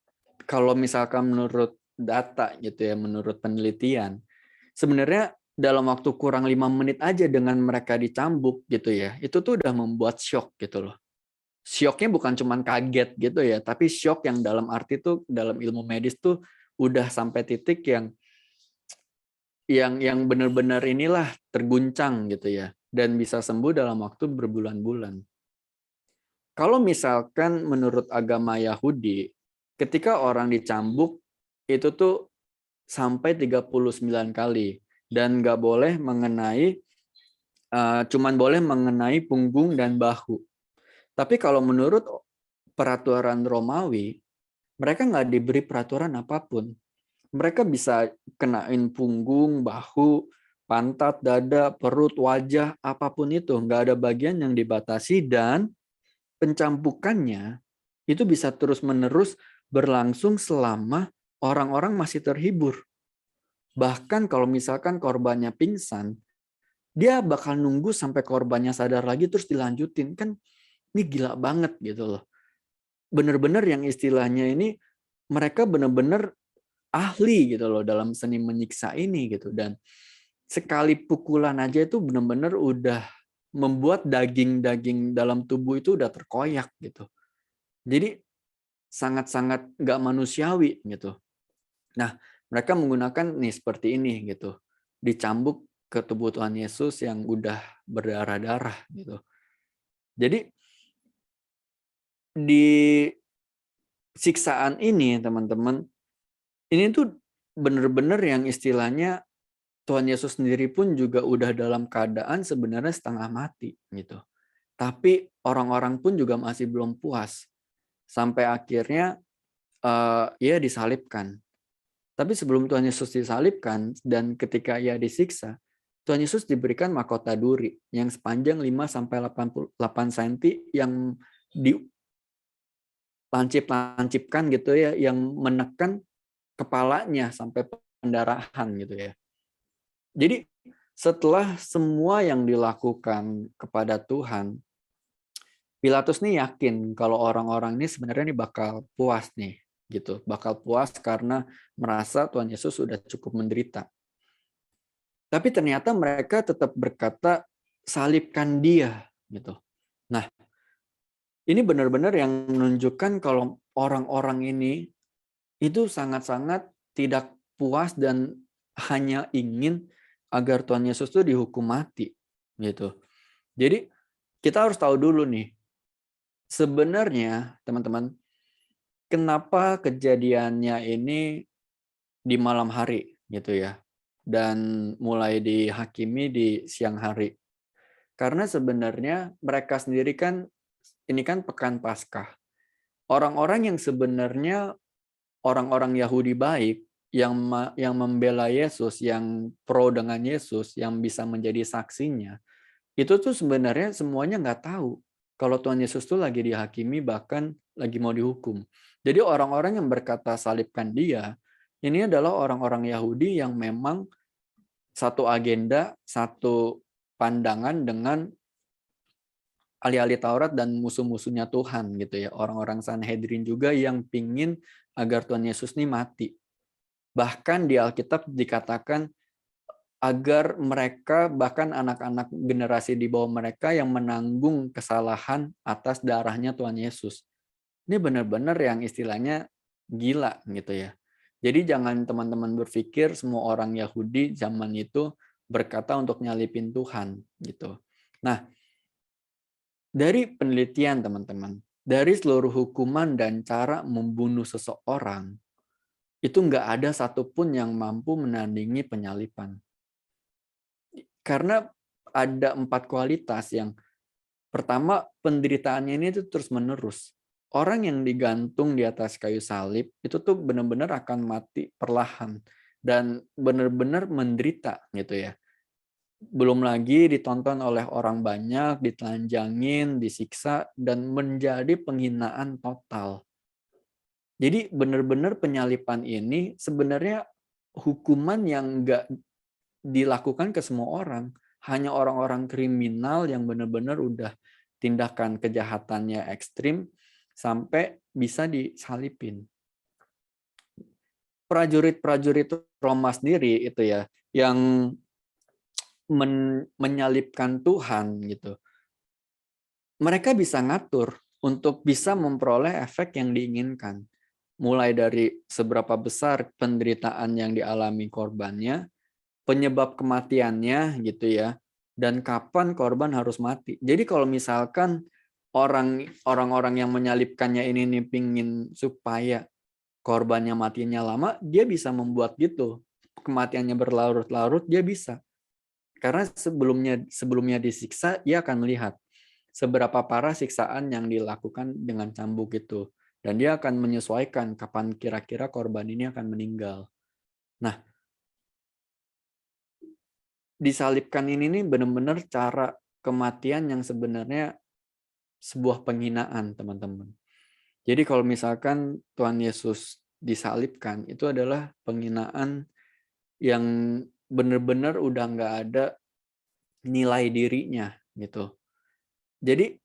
kalau misalkan menurut data gitu ya, menurut penelitian, sebenarnya dalam waktu kurang 5 menit aja dengan mereka dicambuk gitu ya, itu tuh udah membuat shock gitu loh. Shocknya bukan cuma kaget gitu ya, tapi shock yang dalam arti tuh dalam ilmu medis tuh udah sampai titik yang benar-benar inilah terguncang gitu ya, dan bisa sembuh dalam waktu berbulan-bulan. Kalau misalkan menurut agama Yahudi, ketika orang dicambuk itu tuh sampai 39 kali dan nggak boleh mengenai cuman boleh mengenai punggung dan bahu. Tapi kalau menurut peraturan Romawi, mereka nggak diberi peraturan apapun. Mereka bisa kenain punggung, bahu, pantat, dada, perut, wajah, apapun itu. Nggak ada bagian yang dibatasi dan pencambukannya itu bisa terus-menerus berlangsung selama orang-orang masih terhibur. Bahkan kalau misalkan korbannya pingsan, dia bakal nunggu sampai korbannya sadar lagi terus dilanjutin. Kan ini gila banget gitu loh. Bener-bener yang istilahnya ini mereka bener-bener ahli gitu loh dalam seni menyiksa ini gitu. Dan sekali pukulan aja itu bener-bener udah membuat daging-daging dalam tubuh itu udah terkoyak gitu. Jadi sangat-sangat nggak manusiawi gitu. Nah, mereka menggunakan nih seperti ini gitu. Dicambuk ke tubuh Tuhan Yesus yang udah berdarah-darah gitu. Jadi di siksaan ini teman-teman, ini tuh bener-bener yang istilahnya Tuhan Yesus sendiri pun juga udah dalam keadaan sebenarnya setengah mati gitu. Tapi orang-orang pun juga masih belum puas. Sampai akhirnya ia disalibkan. Tapi sebelum Tuhan Yesus disalibkan dan ketika ia disiksa, Tuhan Yesus diberikan mahkota duri yang sepanjang 5 sampai 88 cm yang dilancip-lancipkan gitu ya, yang menekan kepalanya sampai pendarahan gitu ya. Jadi setelah semua yang dilakukan kepada Tuhan, Pilatus nih yakin kalau orang-orang ini sebenarnya nih bakal puas nih gitu, bakal puas karena merasa Tuhan Yesus sudah cukup menderita. Tapi ternyata mereka tetap berkata salibkan dia gitu. Nah, ini benar-benar yang menunjukkan kalau orang-orang ini itu sangat-sangat tidak puas dan hanya ingin agar Tuhan Yesus itu dihukum mati gitu. Jadi kita harus tahu dulu nih, sebenarnya teman-teman, kenapa kejadiannya ini di malam hari gitu ya, dan mulai dihakimi di siang hari. Karena sebenarnya mereka sendiri kan, ini kan pekan Paskah. Orang-orang yang sebenarnya orang-orang Yahudi baik yang membela Yesus, yang pro dengan Yesus, yang bisa menjadi saksinya, itu tuh sebenarnya semuanya nggak tahu kalau Tuhan Yesus tuh lagi dihakimi, bahkan lagi mau dihukum. Jadi orang-orang yang berkata salibkan dia, ini adalah orang-orang Yahudi yang memang satu agenda, satu pandangan dengan ahli-ahli Taurat dan musuh-musuhnya Tuhan gitu ya. Orang-orang Sanhedrin juga yang pingin agar Tuhan Yesus ini mati. Bahkan di Alkitab dikatakan agar mereka, bahkan anak-anak generasi di bawah mereka yang menanggung kesalahan atas darahnya Tuhan Yesus. Ini benar-benar yang istilahnya gila gitu ya. Jadi jangan teman-teman berpikir semua orang Yahudi zaman itu berkata untuk nyalipin Tuhan gitu. Nah, dari penelitian teman-teman, dari seluruh hukuman dan cara membunuh seseorang, itu nggak ada satupun yang mampu menandingi penyalipan. Karena ada 4 kualitas. Yang pertama, penderitaannya ini itu terus-menerus. Orang yang digantung di atas kayu salib itu tuh benar-benar akan mati perlahan dan benar-benar menderita gitu ya. Belum lagi ditonton oleh orang banyak, ditelanjangin, disiksa, dan menjadi penghinaan total. Jadi benar-benar penyalipan ini sebenarnya hukuman yang nggak dilakukan ke semua orang. Hanya orang-orang kriminal yang benar-benar udah tindakan kejahatannya ekstrim sampai bisa disalipin. Prajurit-prajurit Roma sendiri itu ya, yang menyalibkan Tuhan gitu. Mereka bisa ngatur untuk bisa memperoleh efek yang diinginkan. Mulai dari seberapa besar penderitaan yang dialami korbannya, penyebab kematiannya gitu ya, dan kapan korban harus mati. Jadi kalau misalkan orang-orang yang menyalibkannya ini nih pingin supaya korbannya matinya lama, dia bisa membuat gitu. Kematiannya berlarut-larut, dia bisa. Karena sebelumnya disiksa, dia akan melihat seberapa parah siksaan yang dilakukan dengan cambuk itu. Dan dia akan menyesuaikan kapan kira-kira korban ini akan meninggal. Nah, disalibkan ini nih benar-benar cara kematian yang sebenarnya sebuah penghinaan, teman-teman. Jadi kalau misalkan Tuhan Yesus disalibkan, itu adalah penghinaan yang benar-benar udah nggak ada nilai dirinya gitu. Jadi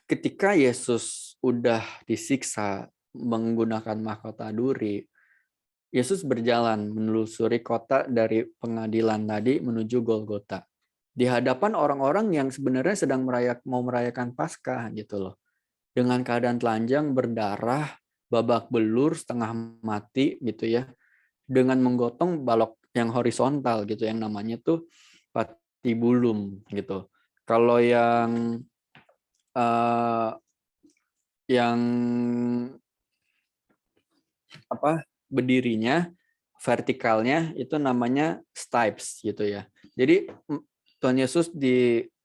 ketika Yesus udah disiksa menggunakan mahkota duri, Yesus berjalan menelusuri kota dari pengadilan tadi menuju Golgota. Di hadapan orang-orang yang sebenarnya sedang mau merayakan Paskah gitu loh. Dengan keadaan telanjang, berdarah, babak belur, setengah mati gitu ya. Dengan menggotong balok yang horizontal gitu, yang namanya tuh patibulum gitu. Kalau yang berdirinya vertikalnya itu namanya stipes gitu ya. Jadi Tuhan Yesus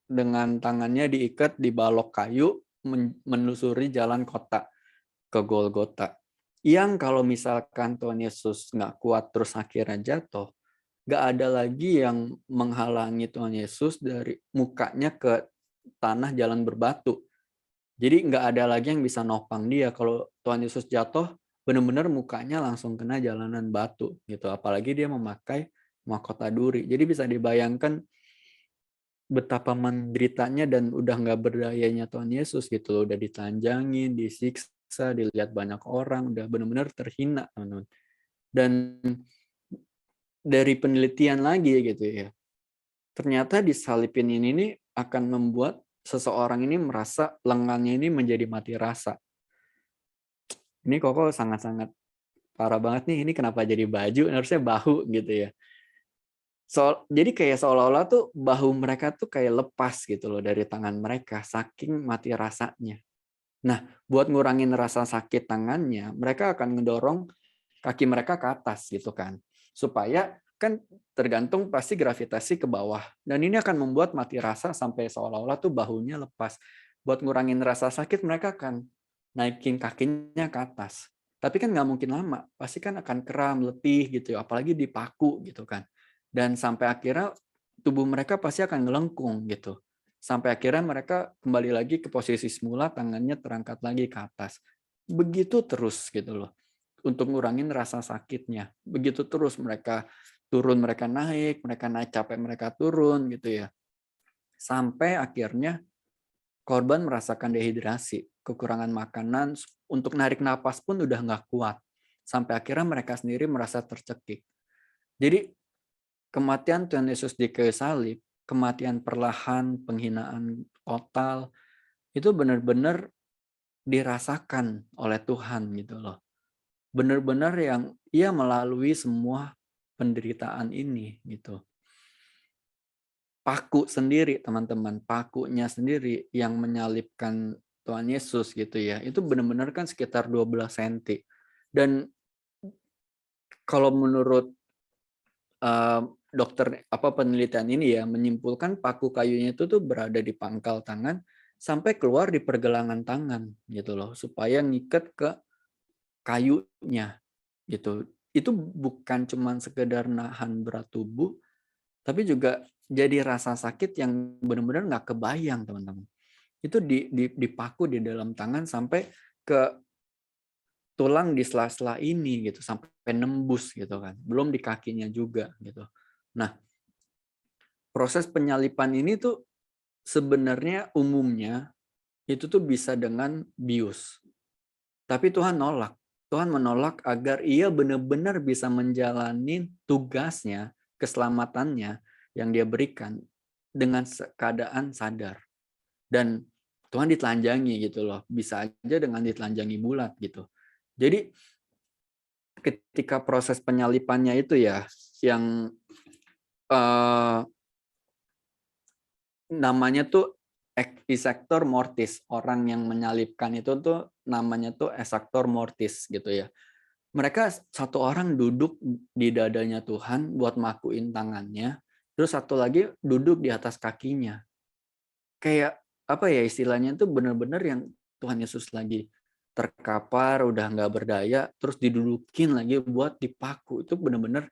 dengan tangannya diikat di balok kayu menelusuri jalan kota ke Golgota. Yang kalau misalkan Tuhan Yesus nggak kuat terus akhirnya jatuh, nggak ada lagi yang menghalangi Tuhan Yesus dari mukanya ke tanah jalan berbatu. Jadi nggak ada lagi yang bisa nopang dia. Kalau Tuhan Yesus jatuh, benar-benar mukanya langsung kena jalanan batu gitu. Apalagi dia memakai mahkota duri. Jadi bisa dibayangkan betapa menderitanya dan udah nggak berdayanya Tuhan Yesus gitu loh. Udah ditelanjangin, disiksa, dilihat banyak orang, udah benar-benar terhina, teman-teman. Dan dari penelitian lagi gitu ya, ternyata disalipin ini nih akan membuat seseorang ini merasa lengannya ini menjadi mati rasa. Ini Koko sangat-sangat parah banget nih. Ini kenapa jadi baju? Harusnya bahu gitu ya. Jadi kayak seolah-olah tuh bahu mereka tuh kayak lepas gitu loh dari tangan mereka, saking mati rasanya. Nah, buat ngurangin rasa sakit tangannya, mereka akan ngedorong kaki mereka ke atas gitu kan. Supaya kan tergantung pasti gravitasi ke bawah. Dan ini akan membuat mati rasa sampai seolah-olah tuh bahunya lepas. Buat ngurangin rasa sakit, mereka akan naikin kakinya ke atas. Tapi kan nggak mungkin lama, pasti kan akan kram, letih gitu ya, apalagi dipaku gitu kan. Dan sampai akhirnya tubuh mereka pasti akan ngelengkung gitu. Sampai akhirnya mereka kembali lagi ke posisi semula, tangannya terangkat lagi ke atas. Begitu terus gitu loh. Untuk ngurangin rasa sakitnya. Begitu terus mereka turun, mereka naik capek, mereka turun gitu ya. Sampai akhirnya korban merasakan dehidrasi, kekurangan makanan, untuk narik napas pun udah nggak kuat. Sampai akhirnya mereka sendiri merasa tercekik. Jadi kematian Tuhan Yesus di kayu salib, kematian perlahan, penghinaan total, itu benar-benar dirasakan oleh Tuhan gitu loh. Benar-benar yang ia melalui semua penderitaan ini gitu. Paku sendiri teman-teman, pakunya sendiri yang menyalibkan Tuhan Yesus gitu ya. Itu benar-benar kan sekitar 12 cm. Dan kalau menurut dokter penelitian ini ya menyimpulkan paku kayunya itu tuh berada di pangkal tangan sampai keluar di pergelangan tangan gitu loh, supaya ngikat ke kayunya gitu. Itu bukan cuma sekedar nahan berat tubuh, tapi juga jadi rasa sakit yang benar-benar nggak kebayang teman-teman. Itu dipaku di dalam tangan sampai ke tulang di sela-sela ini gitu, sampai nembus gitu kan. Belum di kakinya juga gitu. Nah, proses penyalipan ini tuh sebenarnya umumnya itu tuh bisa dengan bius. Tapi Tuhan nolak. Tuhan menolak agar ia benar-benar bisa menjalani tugasnya, keselamatannya yang dia berikan dengan keadaan sadar. Dan Tuhan ditelanjangi gitu loh. Bisa aja dengan ditelanjangi bulat gitu. Jadi ketika proses penyalipannya itu ya, yang namanya tuh executor mortis, orang yang menyalibkan itu tuh namanya tuh executor mortis gitu ya. Mereka satu orang duduk di dadanya Tuhan buat makuin tangannya, terus satu lagi duduk di atas kakinya. Kayak apa ya istilahnya itu benar-benar yang Tuhan Yesus lagi terkapar, udah nggak berdaya, terus didudukin lagi buat dipaku. Itu benar-benar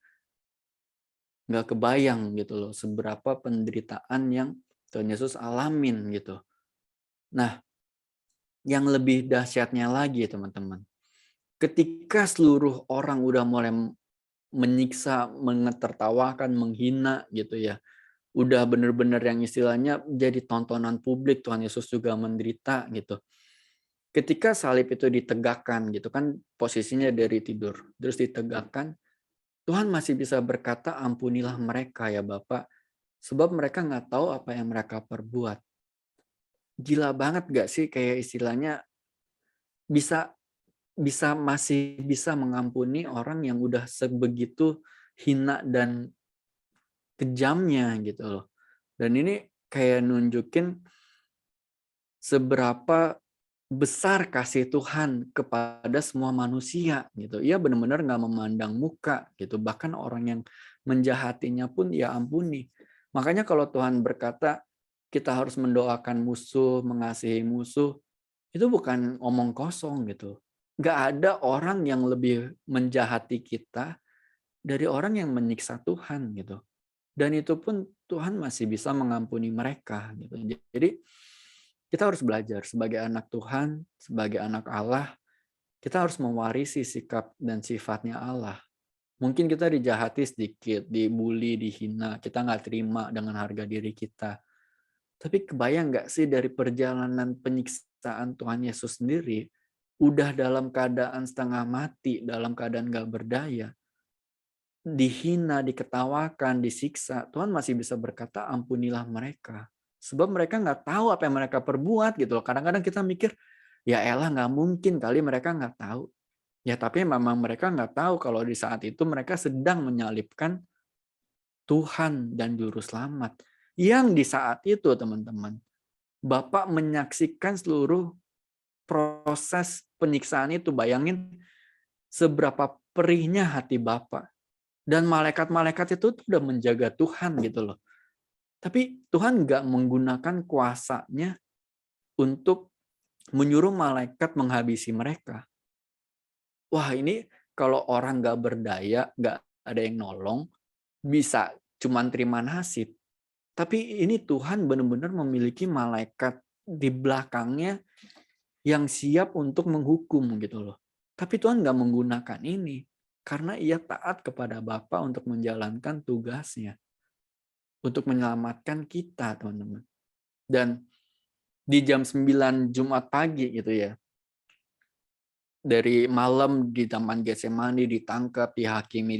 nggak kebayang gitu loh, seberapa penderitaan yang Tuhan Yesus alamin gitu. Nah, yang lebih dahsyatnya lagi teman-teman, ketika seluruh orang udah mulai menyiksa, mengetertawakan, menghina gitu ya, udah bener-bener yang istilahnya jadi tontonan publik, Tuhan Yesus juga menderita gitu. Ketika salib itu ditegakkan gitu kan, posisinya dari tidur, terus ditegakkan, Tuhan masih bisa berkata, ampunilah mereka ya Bapak, sebab mereka nggak tahu apa yang mereka perbuat. Gila banget gak sih kayak istilahnya bisa masih bisa mengampuni orang yang udah sebegitu hina dan kejamnya gitu loh. Dan ini kayak nunjukin seberapa besar kasih Tuhan kepada semua manusia gitu. Ia benar-benar nggak memandang muka gitu. Bahkan orang yang menjahatinya pun ya ampuni. Makanya kalau Tuhan berkata kita harus mendoakan musuh, mengasihi musuh, itu bukan omong kosong gitu. Nggak ada orang yang lebih menjahati kita dari orang yang menyiksa Tuhan gitu. Dan itu pun Tuhan masih bisa mengampuni mereka gitu. Jadi kita harus belajar sebagai anak Tuhan, sebagai anak Allah, kita harus mewarisi sikap dan sifatnya Allah. Mungkin kita dijahati sedikit, dibully, dihina, kita nggak terima dengan harga diri kita. Tapi kebayang nggak sih dari perjalanan penyiksaan Tuhan Yesus sendiri, udah dalam keadaan setengah mati, dalam keadaan nggak berdaya, dihina, diketawakan, disiksa, Tuhan masih bisa berkata, ampunilah mereka. Sebab mereka nggak tahu apa yang mereka perbuat gitu loh. Kadang-kadang kita mikir, ya elah nggak mungkin kali mereka nggak tahu. Ya tapi memang mereka nggak tahu kalau di saat itu mereka sedang menyalibkan Tuhan dan Juru Selamat. Yang di saat itu teman-teman, Bapak menyaksikan seluruh proses penyiksaan itu. Bayangin seberapa perihnya hati Bapak. Dan malaikat-malaikat itu udah menjaga Tuhan gitu loh. Tapi Tuhan nggak menggunakan kuasanya untuk menyuruh malaikat menghabisi mereka. Wah ini kalau orang nggak berdaya, nggak ada yang nolong, bisa cuman terima nasib. Tapi ini Tuhan benar-benar memiliki malaikat di belakangnya yang siap untuk menghukum gitu loh. Tapi Tuhan nggak menggunakan ini karena ia taat kepada Bapa untuk menjalankan tugasnya, untuk menyelamatkan kita, teman-teman. Dan di jam 9 Jumat pagi gitu ya, dari malam di Taman Getsemani ditangkap, dihakimi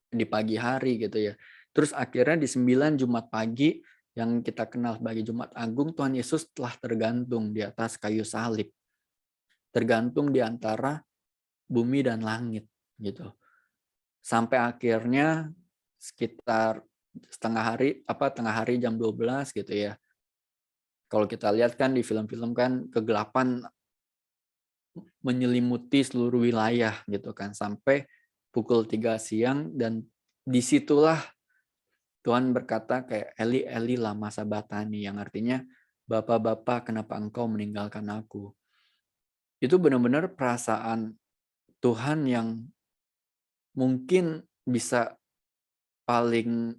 di pagi hari gitu ya. Terus akhirnya di 9 Jumat pagi yang kita kenal sebagai Jumat Agung, Tuhan Yesus telah tergantung di atas kayu salib. Tergantung di antara bumi dan langit gitu. Sampai akhirnya sekitar tengah hari jam 12 gitu ya. Kalau kita lihat kan di film-film kan kegelapan menyelimuti seluruh wilayah gitu kan sampai pukul 3 siang, dan disitulah Tuhan berkata kayak Eli Eli lama sabatani, yang artinya Bapak-bapak kenapa engkau meninggalkan aku. Itu benar-benar perasaan Tuhan yang mungkin bisa paling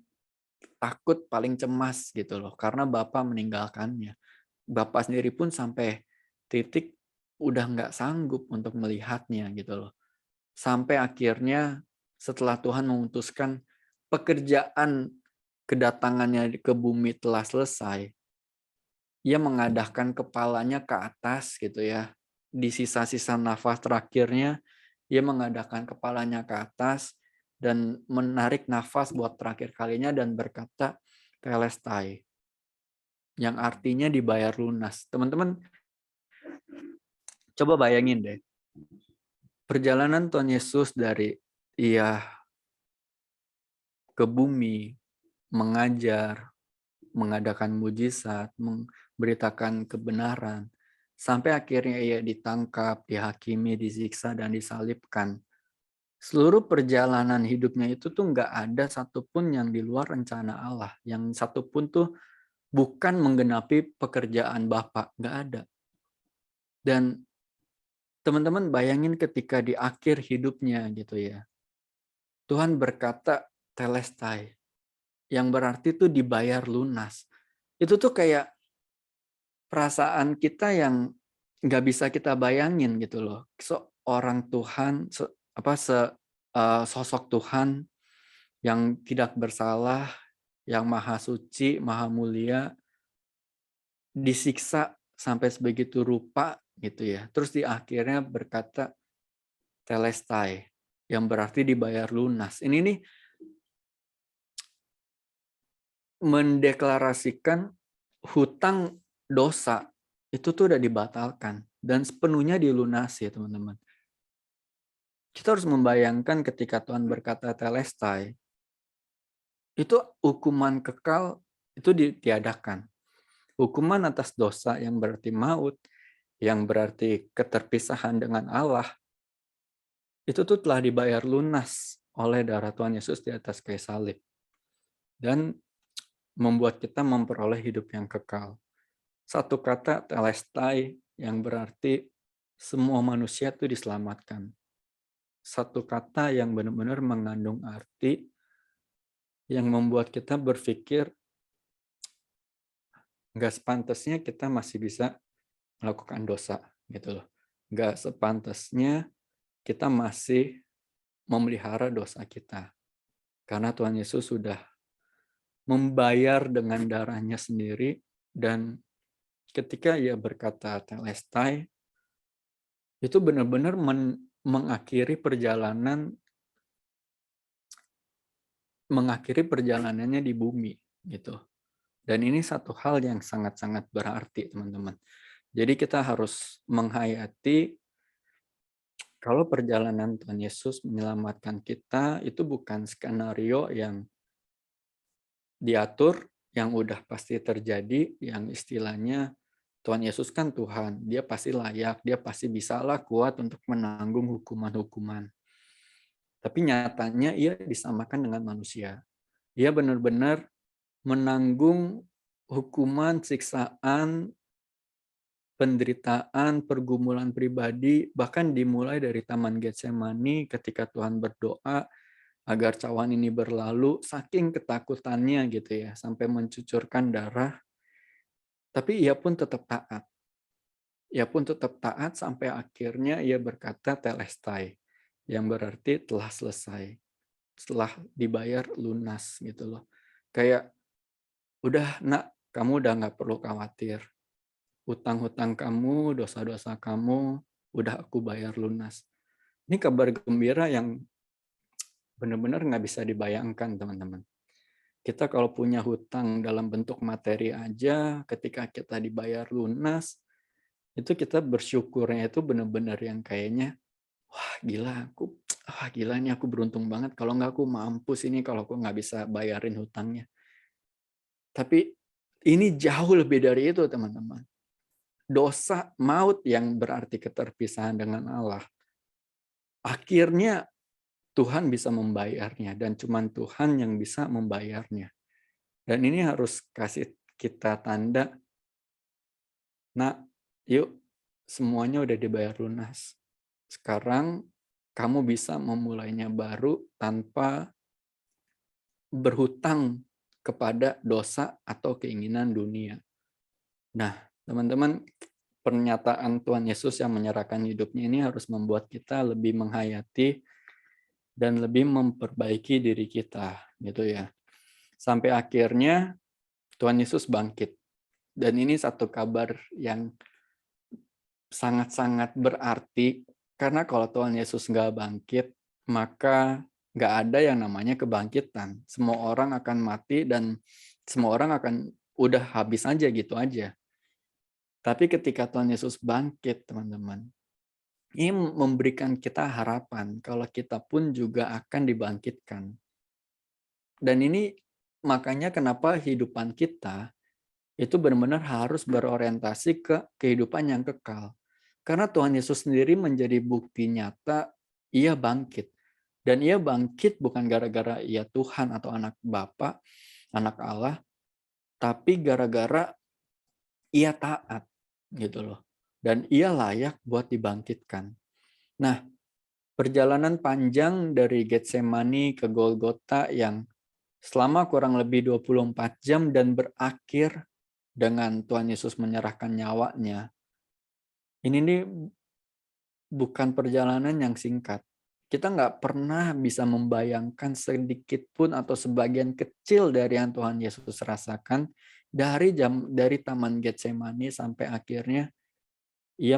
takut, paling cemas gitu loh karena Bapak meninggalkannya. Bapak sendiri pun sampai titik udah nggak sanggup untuk melihatnya gitu loh. Sampai akhirnya setelah Tuhan memutuskan pekerjaan kedatangannya ke bumi telah selesai, ia mengadahkan kepalanya ke atas gitu ya. Di sisa-sisa nafas terakhirnya, ia mengadahkan kepalanya ke atas dan menarik nafas buat terakhir kalinya dan berkata, Telestai, yang artinya dibayar lunas. Teman-teman, coba bayangin deh, perjalanan Tuhan Yesus dari ia ke bumi, mengajar, mengadakan mujizat, memberitakan kebenaran, sampai akhirnya ia ditangkap, dihakimi, disiksa, dan disalibkan. Seluruh perjalanan hidupnya itu tuh nggak ada satupun yang di luar rencana Allah. Yang satupun tuh bukan menggenapi pekerjaan Bapa, nggak ada. Dan teman-teman bayangin ketika di akhir hidupnya gitu ya, Tuhan berkata Telestai, yang berarti tuh dibayar lunas. Itu tuh kayak perasaan kita yang nggak bisa kita bayangin gitu loh. Seorang Tuhan, sosok Tuhan yang tidak bersalah, yang maha suci, maha mulia, disiksa sampai sebegitu rupa gitu ya. Terus di akhirnya berkata Telestai, yang berarti dibayar lunas. Ini nih mendeklarasikan hutang dosa itu tuh udah dibatalkan dan sepenuhnya dilunasi, teman-teman. Kita harus membayangkan ketika Tuhan berkata Telestai, itu hukuman kekal itu ditiadakan. Hukuman atas dosa yang berarti maut, yang berarti keterpisahan dengan Allah, itu tuh telah dibayar lunas oleh darah Tuhan Yesus di atas kayu salib. Dan membuat kita memperoleh hidup yang kekal. Satu kata Telestai yang berarti semua manusia itu diselamatkan. Satu kata yang benar-benar mengandung arti yang membuat kita berpikir nggak sepantasnya kita masih bisa melakukan dosa gitu loh. Nggak sepantasnya kita masih memelihara dosa kita. Karena Tuhan Yesus sudah membayar dengan darahnya sendiri, dan ketika ia berkata Telestai, itu benar-benar mengakhiri perjalanannya di bumi gitu. Dan ini satu hal yang sangat-sangat berarti, teman-teman. Jadi kita harus menghayati Kalau perjalanan Tuhan Yesus menyelamatkan kita itu bukan skenario yang diatur, yang udah pasti terjadi, yang istilahnya Tuhan Yesus kan Tuhan, dia pasti layak, dia pasti bisalah kuat untuk menanggung hukuman-hukuman. Tapi nyatanya ia disamakan dengan manusia. Ia benar-benar menanggung hukuman, siksaan, penderitaan, pergumulan pribadi, bahkan dimulai dari Taman Getsemani ketika Tuhan berdoa agar cawan ini berlalu, saking ketakutannya gitu ya, sampai mencucurkan darah, tapi ia pun tetap taat. Ia pun tetap taat sampai akhirnya ia berkata telestai, yang berarti telah selesai, setelah dibayar lunas gitu loh. Kayak, udah nak, kamu udah nggak perlu khawatir. Hutang-hutang kamu, dosa-dosa kamu, udah aku bayar lunas. Ini kabar gembira yang benar-benar nggak bisa dibayangkan, teman-teman. Kita kalau punya hutang dalam bentuk materi aja, ketika kita dibayar lunas, itu kita bersyukurnya itu benar-benar yang kayaknya, wah gila nih aku beruntung banget. Kalau nggak aku mampus ini kalau aku nggak bisa bayarin hutangnya. Tapi ini jauh lebih dari itu, teman-teman. Dosa maut yang berarti keterpisahan dengan Allah. Akhirnya Tuhan bisa membayarnya dan cuman Tuhan yang bisa membayarnya. Dan ini harus kasih kita tanda, nah yuk semuanya udah dibayar lunas. Sekarang kamu bisa memulainya baru tanpa berhutang kepada dosa atau keinginan dunia. Nah, teman-teman, pernyataan Tuhan Yesus yang menyerahkan hidupnya ini harus membuat kita lebih menghayati dan lebih memperbaiki diri kita, gitu ya. Sampai akhirnya Tuhan Yesus bangkit. Dan ini satu kabar yang sangat-sangat berarti, karena kalau Tuhan Yesus nggak bangkit, maka nggak ada yang namanya kebangkitan. Semua orang akan mati dan semua orang akan udah habis aja gitu aja. Tapi ketika Tuhan Yesus bangkit, teman-teman, ini memberikan kita harapan kalau kita pun juga akan dibangkitkan. Dan ini makanya kenapa kehidupan kita itu benar-benar harus berorientasi ke kehidupan yang kekal. Karena Tuhan Yesus sendiri menjadi bukti nyata ia bangkit. Dan ia bangkit bukan gara-gara ia Tuhan atau anak Bapa, anak Allah, tapi gara-gara ia taat gitu loh. Dan ia layak buat dibangkitkan. Nah, perjalanan panjang dari Getsemani ke Golgota yang selama kurang lebih 24 jam dan berakhir dengan Tuhan Yesus menyerahkan nyawanya. Ini nih bukan perjalanan yang singkat. Kita nggak pernah bisa membayangkan sedikit pun atau sebagian kecil dari yang Tuhan Yesus rasakan dari Taman Getsemani sampai akhirnya ia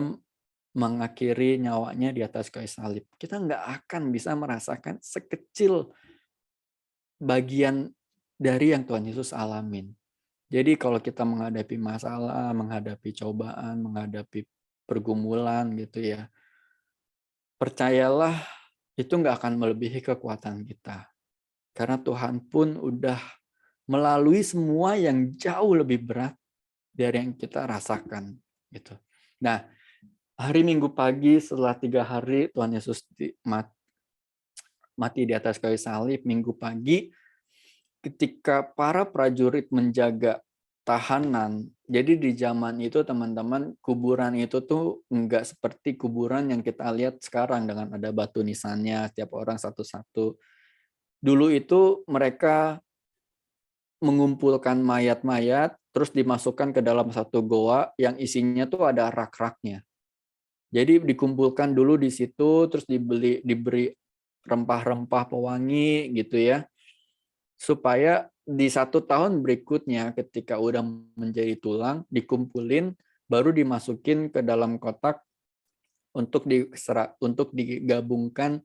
mengakhiri nyawanya di atas kayu salib. Kita nggak akan bisa merasakan sekecil bagian dari yang Tuhan Yesus alamin. Jadi kalau kita menghadapi masalah, menghadapi cobaan, menghadapi pergumulan gitu ya, percayalah itu nggak akan melebihi kekuatan kita. Karena Tuhan pun udah melalui semua yang jauh lebih berat dari yang kita rasakan. Gitu. Nah, hari Minggu pagi setelah 3 hari Tuhan Yesus mati di atas kayu salib, Minggu pagi ketika para prajurit menjaga tahanan, jadi di zaman itu teman-teman, kuburan itu tuh enggak seperti kuburan yang kita lihat sekarang dengan ada batu nisannya, setiap orang satu-satu. Dulu itu mereka mengumpulkan mayat-mayat, terus dimasukkan ke dalam satu goa yang isinya tuh ada rak-raknya. Jadi dikumpulkan dulu di situ, terus diberi rempah-rempah pewangi gitu ya, supaya di 1 tahun berikutnya ketika udah menjadi tulang dikumpulin baru dimasukin ke dalam kotak untuk untuk digabungkan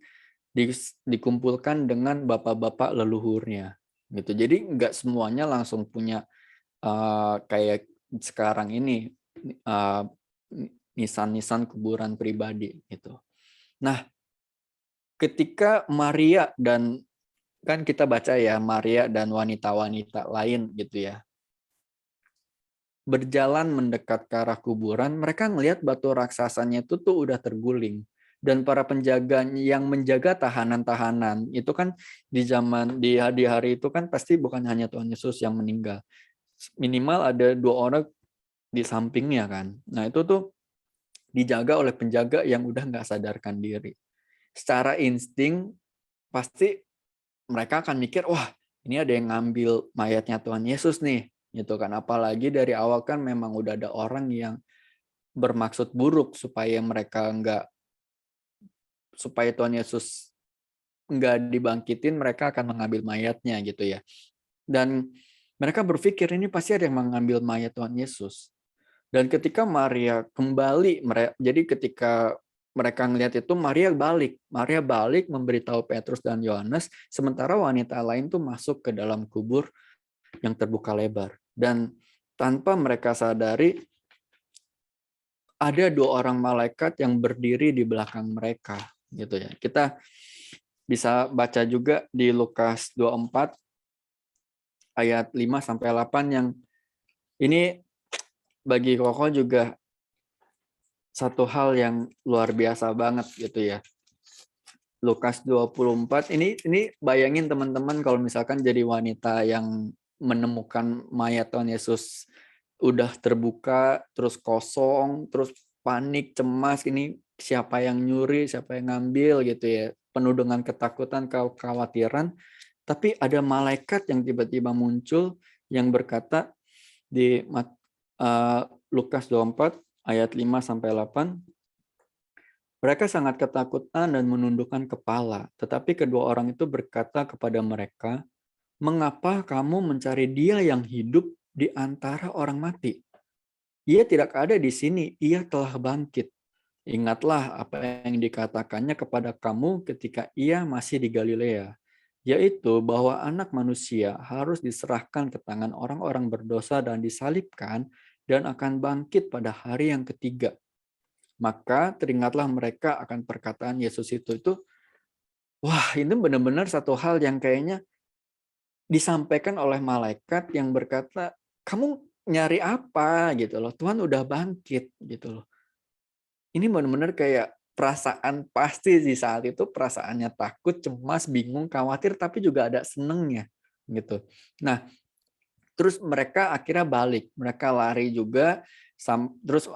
dikumpulkan dengan bapak-bapak leluhurnya gitu. Jadi nggak semuanya langsung punya kayak sekarang ini nisan-nisan kuburan pribadi gitu. Nah, ketika Maria dan kan kita baca ya Maria dan wanita-wanita lain gitu ya, berjalan mendekat ke arah kuburan, mereka ngelihat batu raksasanya itu tuh udah terguling. Dan para penjaga yang menjaga tahanan-tahanan itu kan di hari itu kan pasti bukan hanya Tuhan Yesus yang meninggal. Minimal ada 2 orang di sampingnya kan. Nah itu tuh dijaga oleh penjaga yang udah nggak sadarkan diri. Secara insting pasti mereka akan mikir, wah ini ada yang ngambil mayatnya Tuhan Yesus nih, gitu kan. Apalagi dari awal kan memang udah ada orang yang bermaksud buruk supaya Tuhan Yesus nggak dibangkitin, mereka akan mengambil mayatnya gitu ya. Dan mereka berpikir ini pasti ada yang mengambil mayat Tuhan Yesus. Dan ketika Maria kembali, jadi ketika mereka ngelihat itu, Maria balik memberitahu Petrus dan Yohanes, sementara wanita lain tuh masuk ke dalam kubur yang terbuka lebar. Dan tanpa mereka sadari, ada 2 orang malaikat yang berdiri di belakang mereka, gitu ya. Kita bisa baca juga di Lukas 24 ayat 5 sampai 8 yang ini bagi Koko juga satu hal yang luar biasa banget gitu ya. Lukas 24 ini bayangin teman-teman kalau misalkan jadi wanita yang menemukan mayat Tuhan Yesus udah terbuka terus kosong, terus panik, cemas, ini siapa yang nyuri, siapa yang ngambil gitu ya. Penuh dengan ketakutan, kekhawatiran, tapi ada malaikat yang tiba-tiba muncul yang berkata di Lukas 24 ayat 5 sampai 8. Mereka sangat ketakutan dan menundukkan kepala, tetapi kedua orang itu berkata kepada mereka, "Mengapa kamu mencari Dia yang hidup di antara orang mati? Ia tidak ada di sini, Ia telah bangkit. Ingatlah apa yang dikatakannya kepada kamu ketika Ia masih di Galilea, yaitu bahwa Anak Manusia harus diserahkan ke tangan orang-orang berdosa dan disalibkan dan akan bangkit pada hari yang ketiga." Maka teringatlah mereka akan perkataan Yesus itu. Wah, ini benar-benar satu hal yang kayaknya disampaikan oleh malaikat yang berkata, kamu nyari apa gitu loh, Tuhan udah bangkit gitu loh. Ini benar-benar kayak perasaan pasti di saat itu perasaannya takut, cemas, bingung, khawatir, tapi juga ada senengnya gitu. Nah, terus mereka akhirnya balik, mereka lari juga, terus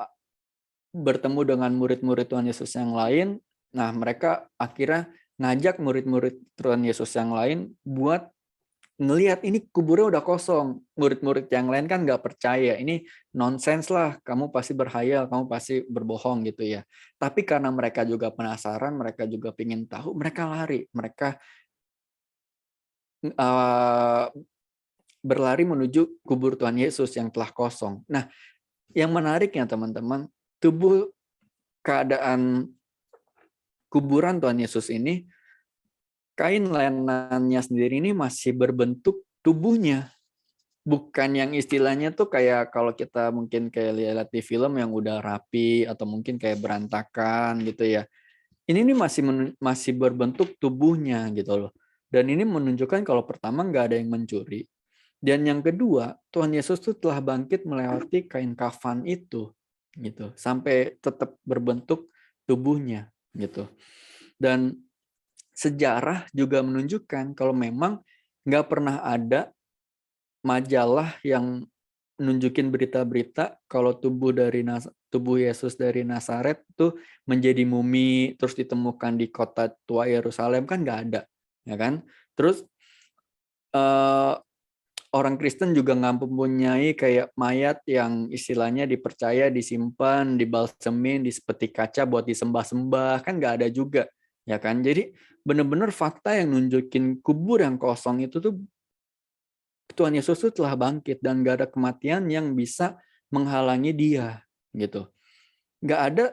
bertemu dengan murid-murid Tuhan Yesus yang lain. Nah, mereka akhirnya ngajak murid-murid Tuhan Yesus yang lain buat ngelihat ini kuburnya udah kosong. Murid-murid yang lain kan nggak percaya. Ini nonsens lah, kamu pasti berhayal, kamu pasti berbohong gitu ya. Tapi karena mereka juga penasaran, mereka juga ingin tahu, mereka lari. Mereka berlari menuju kubur Tuhan Yesus yang telah kosong. Nah, yang menariknya teman-teman, tubuh keadaan kuburan Tuhan Yesus ini, kain lenannya sendiri ini masih berbentuk tubuhnya. Bukan yang istilahnya tuh kayak kalau kita mungkin kayak lihat di film yang udah rapi atau mungkin kayak berantakan gitu ya. Ini nih masih berbentuk tubuhnya gitu loh. Dan ini menunjukkan kalau pertama nggak ada yang mencuri. Dan yang kedua, Tuhan Yesus tuh telah bangkit melewati kain kafan itu gitu. Sampai tetap berbentuk tubuhnya gitu. Dan sejarah juga menunjukkan kalau memang nggak pernah ada majalah yang nunjukin berita-berita kalau tubuh Yesus dari Nazaret tuh menjadi mumi terus ditemukan di kota tua Yerusalem, kan nggak ada, ya kan? Terus orang Kristen juga nggak mempunyai kayak mayat yang istilahnya dipercaya disimpan, dibalsemin, di peti kaca buat disembah-sembah, kan nggak ada juga, ya kan? Jadi benar-benar fakta yang nunjukin kubur yang kosong itu tuh Tuhan Yesus tuh telah bangkit dan nggak ada kematian yang bisa menghalangi Dia gitu. Nggak ada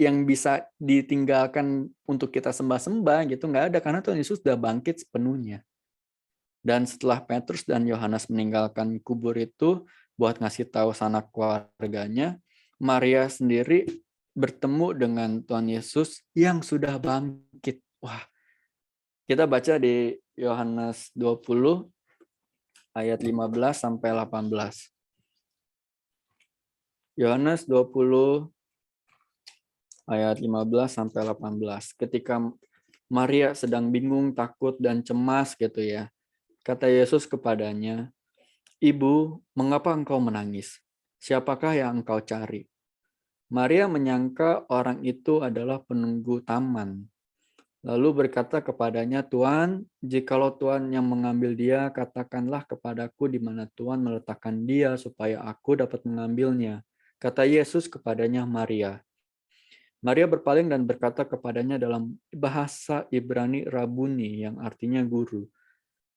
yang bisa ditinggalkan untuk kita sembah-sembah gitu, nggak ada, karena Tuhan Yesus sudah bangkit sepenuhnya. Dan setelah Petrus dan Yohanes meninggalkan kubur itu buat ngasih tahu sanak keluarganya, Maria sendiri bertemu dengan Tuhan Yesus yang sudah bangkit. Wah, kita baca di Yohanes 20 ayat 15 sampai 18. Yohanes 20 ayat 15 sampai 18. Ketika Maria sedang bingung, takut dan cemas gitu ya. Kata Yesus kepadanya, "Ibu, mengapa engkau menangis? Siapakah yang engkau cari?" Maria menyangka orang itu adalah penunggu taman. Lalu berkata kepadanya, "Tuan, jikalau Tuan yang mengambil dia, katakanlah kepadaku di mana Tuan meletakkan dia, supaya aku dapat mengambilnya." Kata Yesus kepadanya, "Maria." Maria berpaling dan berkata kepadanya dalam bahasa Ibrani, "Rabuni," yang artinya guru.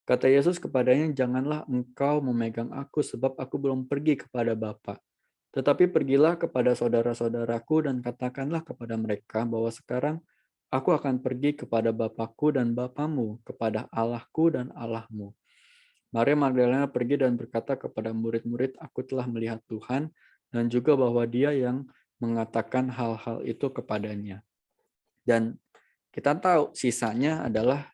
Kata Yesus kepadanya, "Janganlah engkau memegang aku, sebab aku belum pergi kepada Bapa. Tetapi pergilah kepada saudara-saudaraku dan katakanlah kepada mereka bahwa sekarang aku akan pergi kepada Bapakku dan Bapamu, kepada Allahku dan Allahmu." Maria Magdalena pergi dan berkata kepada murid-murid, "Aku telah melihat Tuhan," dan juga bahwa Dia yang mengatakan hal-hal itu kepadanya. Dan kita tahu sisanya adalah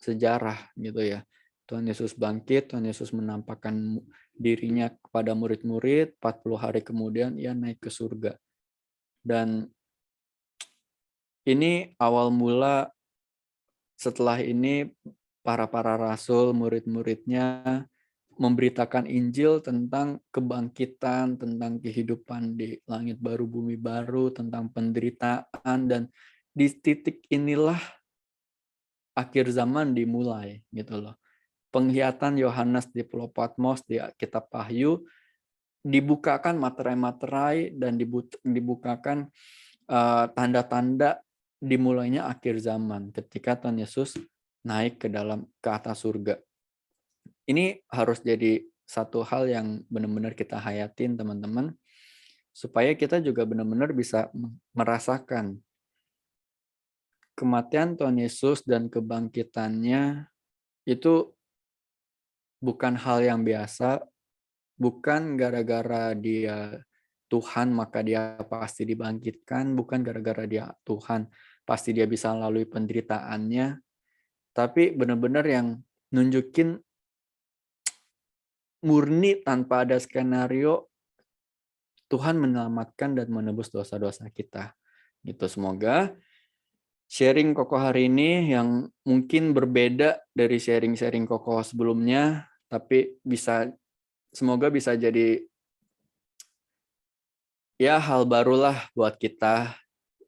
sejarah gitu ya. Tuhan Yesus bangkit, Tuhan Yesus menampakkan dirinya kepada murid-murid, 40 hari kemudian ia naik ke surga. Dan ini awal mula, setelah ini para rasul, murid-muridnya memberitakan Injil tentang kebangkitan, tentang kehidupan di langit baru, bumi baru, tentang penderitaan, dan di titik inilah akhir zaman dimulai gitu loh. Penglihatan Yohanes di Pulau Patmos di kitab Wahyu dibukakan materai-materai dan dibukakan tanda-tanda dimulainya akhir zaman ketika Tuhan Yesus naik ke atas surga. Ini harus jadi satu hal yang benar-benar kita hayatin, teman-teman, supaya kita juga benar-benar bisa merasakan kematian Tuhan Yesus dan kebangkitannya itu bukan hal yang biasa, bukan gara-gara dia Tuhan maka dia pasti dibangkitkan, bukan gara-gara dia Tuhan pasti dia bisa melalui penderitaannya, tapi benar-benar yang nunjukin murni tanpa ada skenario Tuhan menyelamatkan dan menebus dosa-dosa kita. Gitu, semoga sharing Koko hari ini yang mungkin berbeda dari sharing-sharing Koko sebelumnya, tapi semoga bisa jadi ya hal barulah buat kita,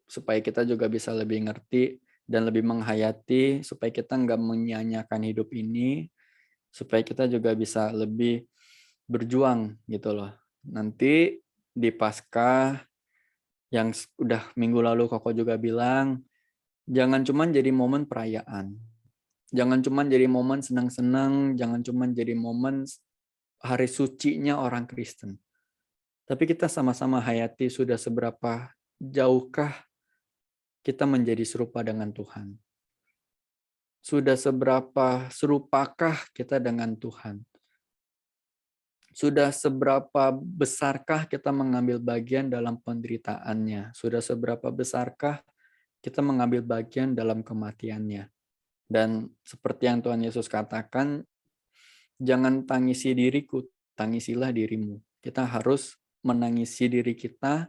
supaya kita juga bisa lebih ngerti dan lebih menghayati, supaya kita nggak menyia-nyiakan hidup ini, supaya kita juga bisa lebih berjuang gitu loh. Nanti di Paskah yang udah minggu lalu Koko juga bilang, jangan cuma jadi momen perayaan. Jangan cuma jadi momen senang-senang, jangan cuma jadi momen hari sucinya orang Kristen. Tapi kita sama-sama hayati sudah seberapa jauhkah kita menjadi serupa dengan Tuhan. Sudah seberapa serupakah kita dengan Tuhan. Sudah seberapa besarkah kita mengambil bagian dalam penderitaannya. Sudah seberapa besarkah kita mengambil bagian dalam kematiannya. Dan seperti yang Tuhan Yesus katakan, jangan tangisi diriku, tangisilah dirimu. Kita harus menangisi diri kita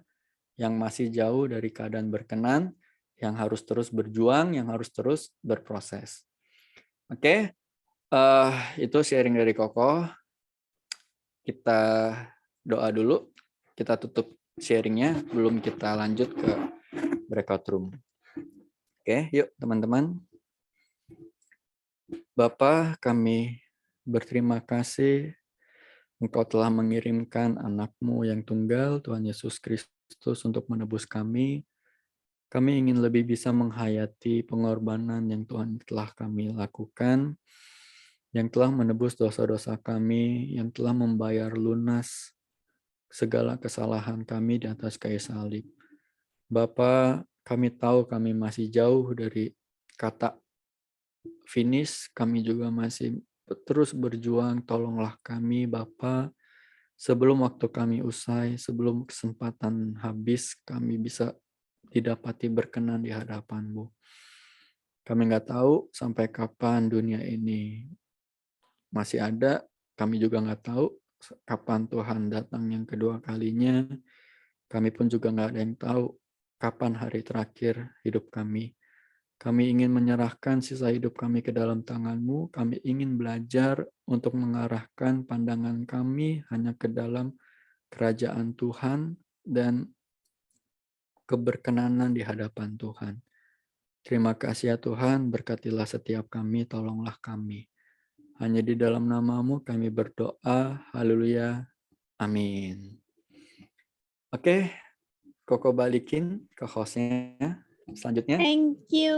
yang masih jauh dari keadaan berkenan, yang harus terus berjuang, yang harus terus berproses. Oke, itu sharing dari Koko. Kita doa dulu, kita tutup sharingnya, belum kita lanjut ke breakout room. Oke, yuk teman-teman. Bapa, kami berterima kasih Engkau telah mengirimkan anak-Mu yang tunggal, Tuhan Yesus Kristus, untuk menebus kami. Kami ingin lebih bisa menghayati pengorbanan yang Tuhan telah kami lakukan, yang telah menebus dosa-dosa kami, yang telah membayar lunas segala kesalahan kami di atas kayu salib. Bapa, kami tahu kami masih jauh dari kata finish, kami juga masih terus berjuang, tolonglah kami Bapa, sebelum waktu kami usai, sebelum kesempatan habis, kami bisa didapati berkenan di hadapan-Mu. Kami nggak tahu sampai kapan dunia ini masih ada, kami juga nggak tahu kapan Tuhan datang yang kedua kalinya. Kami pun juga nggak ada yang tahu kapan hari terakhir hidup kami. Kami ingin menyerahkan sisa hidup kami ke dalam tangan-Mu. Kami ingin belajar untuk mengarahkan pandangan kami hanya ke dalam kerajaan Tuhan dan keberkenanan di hadapan Tuhan. Terima kasih ya Tuhan, berkatilah setiap kami, tolonglah kami. Hanya di dalam nama-Mu kami berdoa, haleluya, amin. Oke, Koko balikin ke hostnya selanjutnya. Thank you.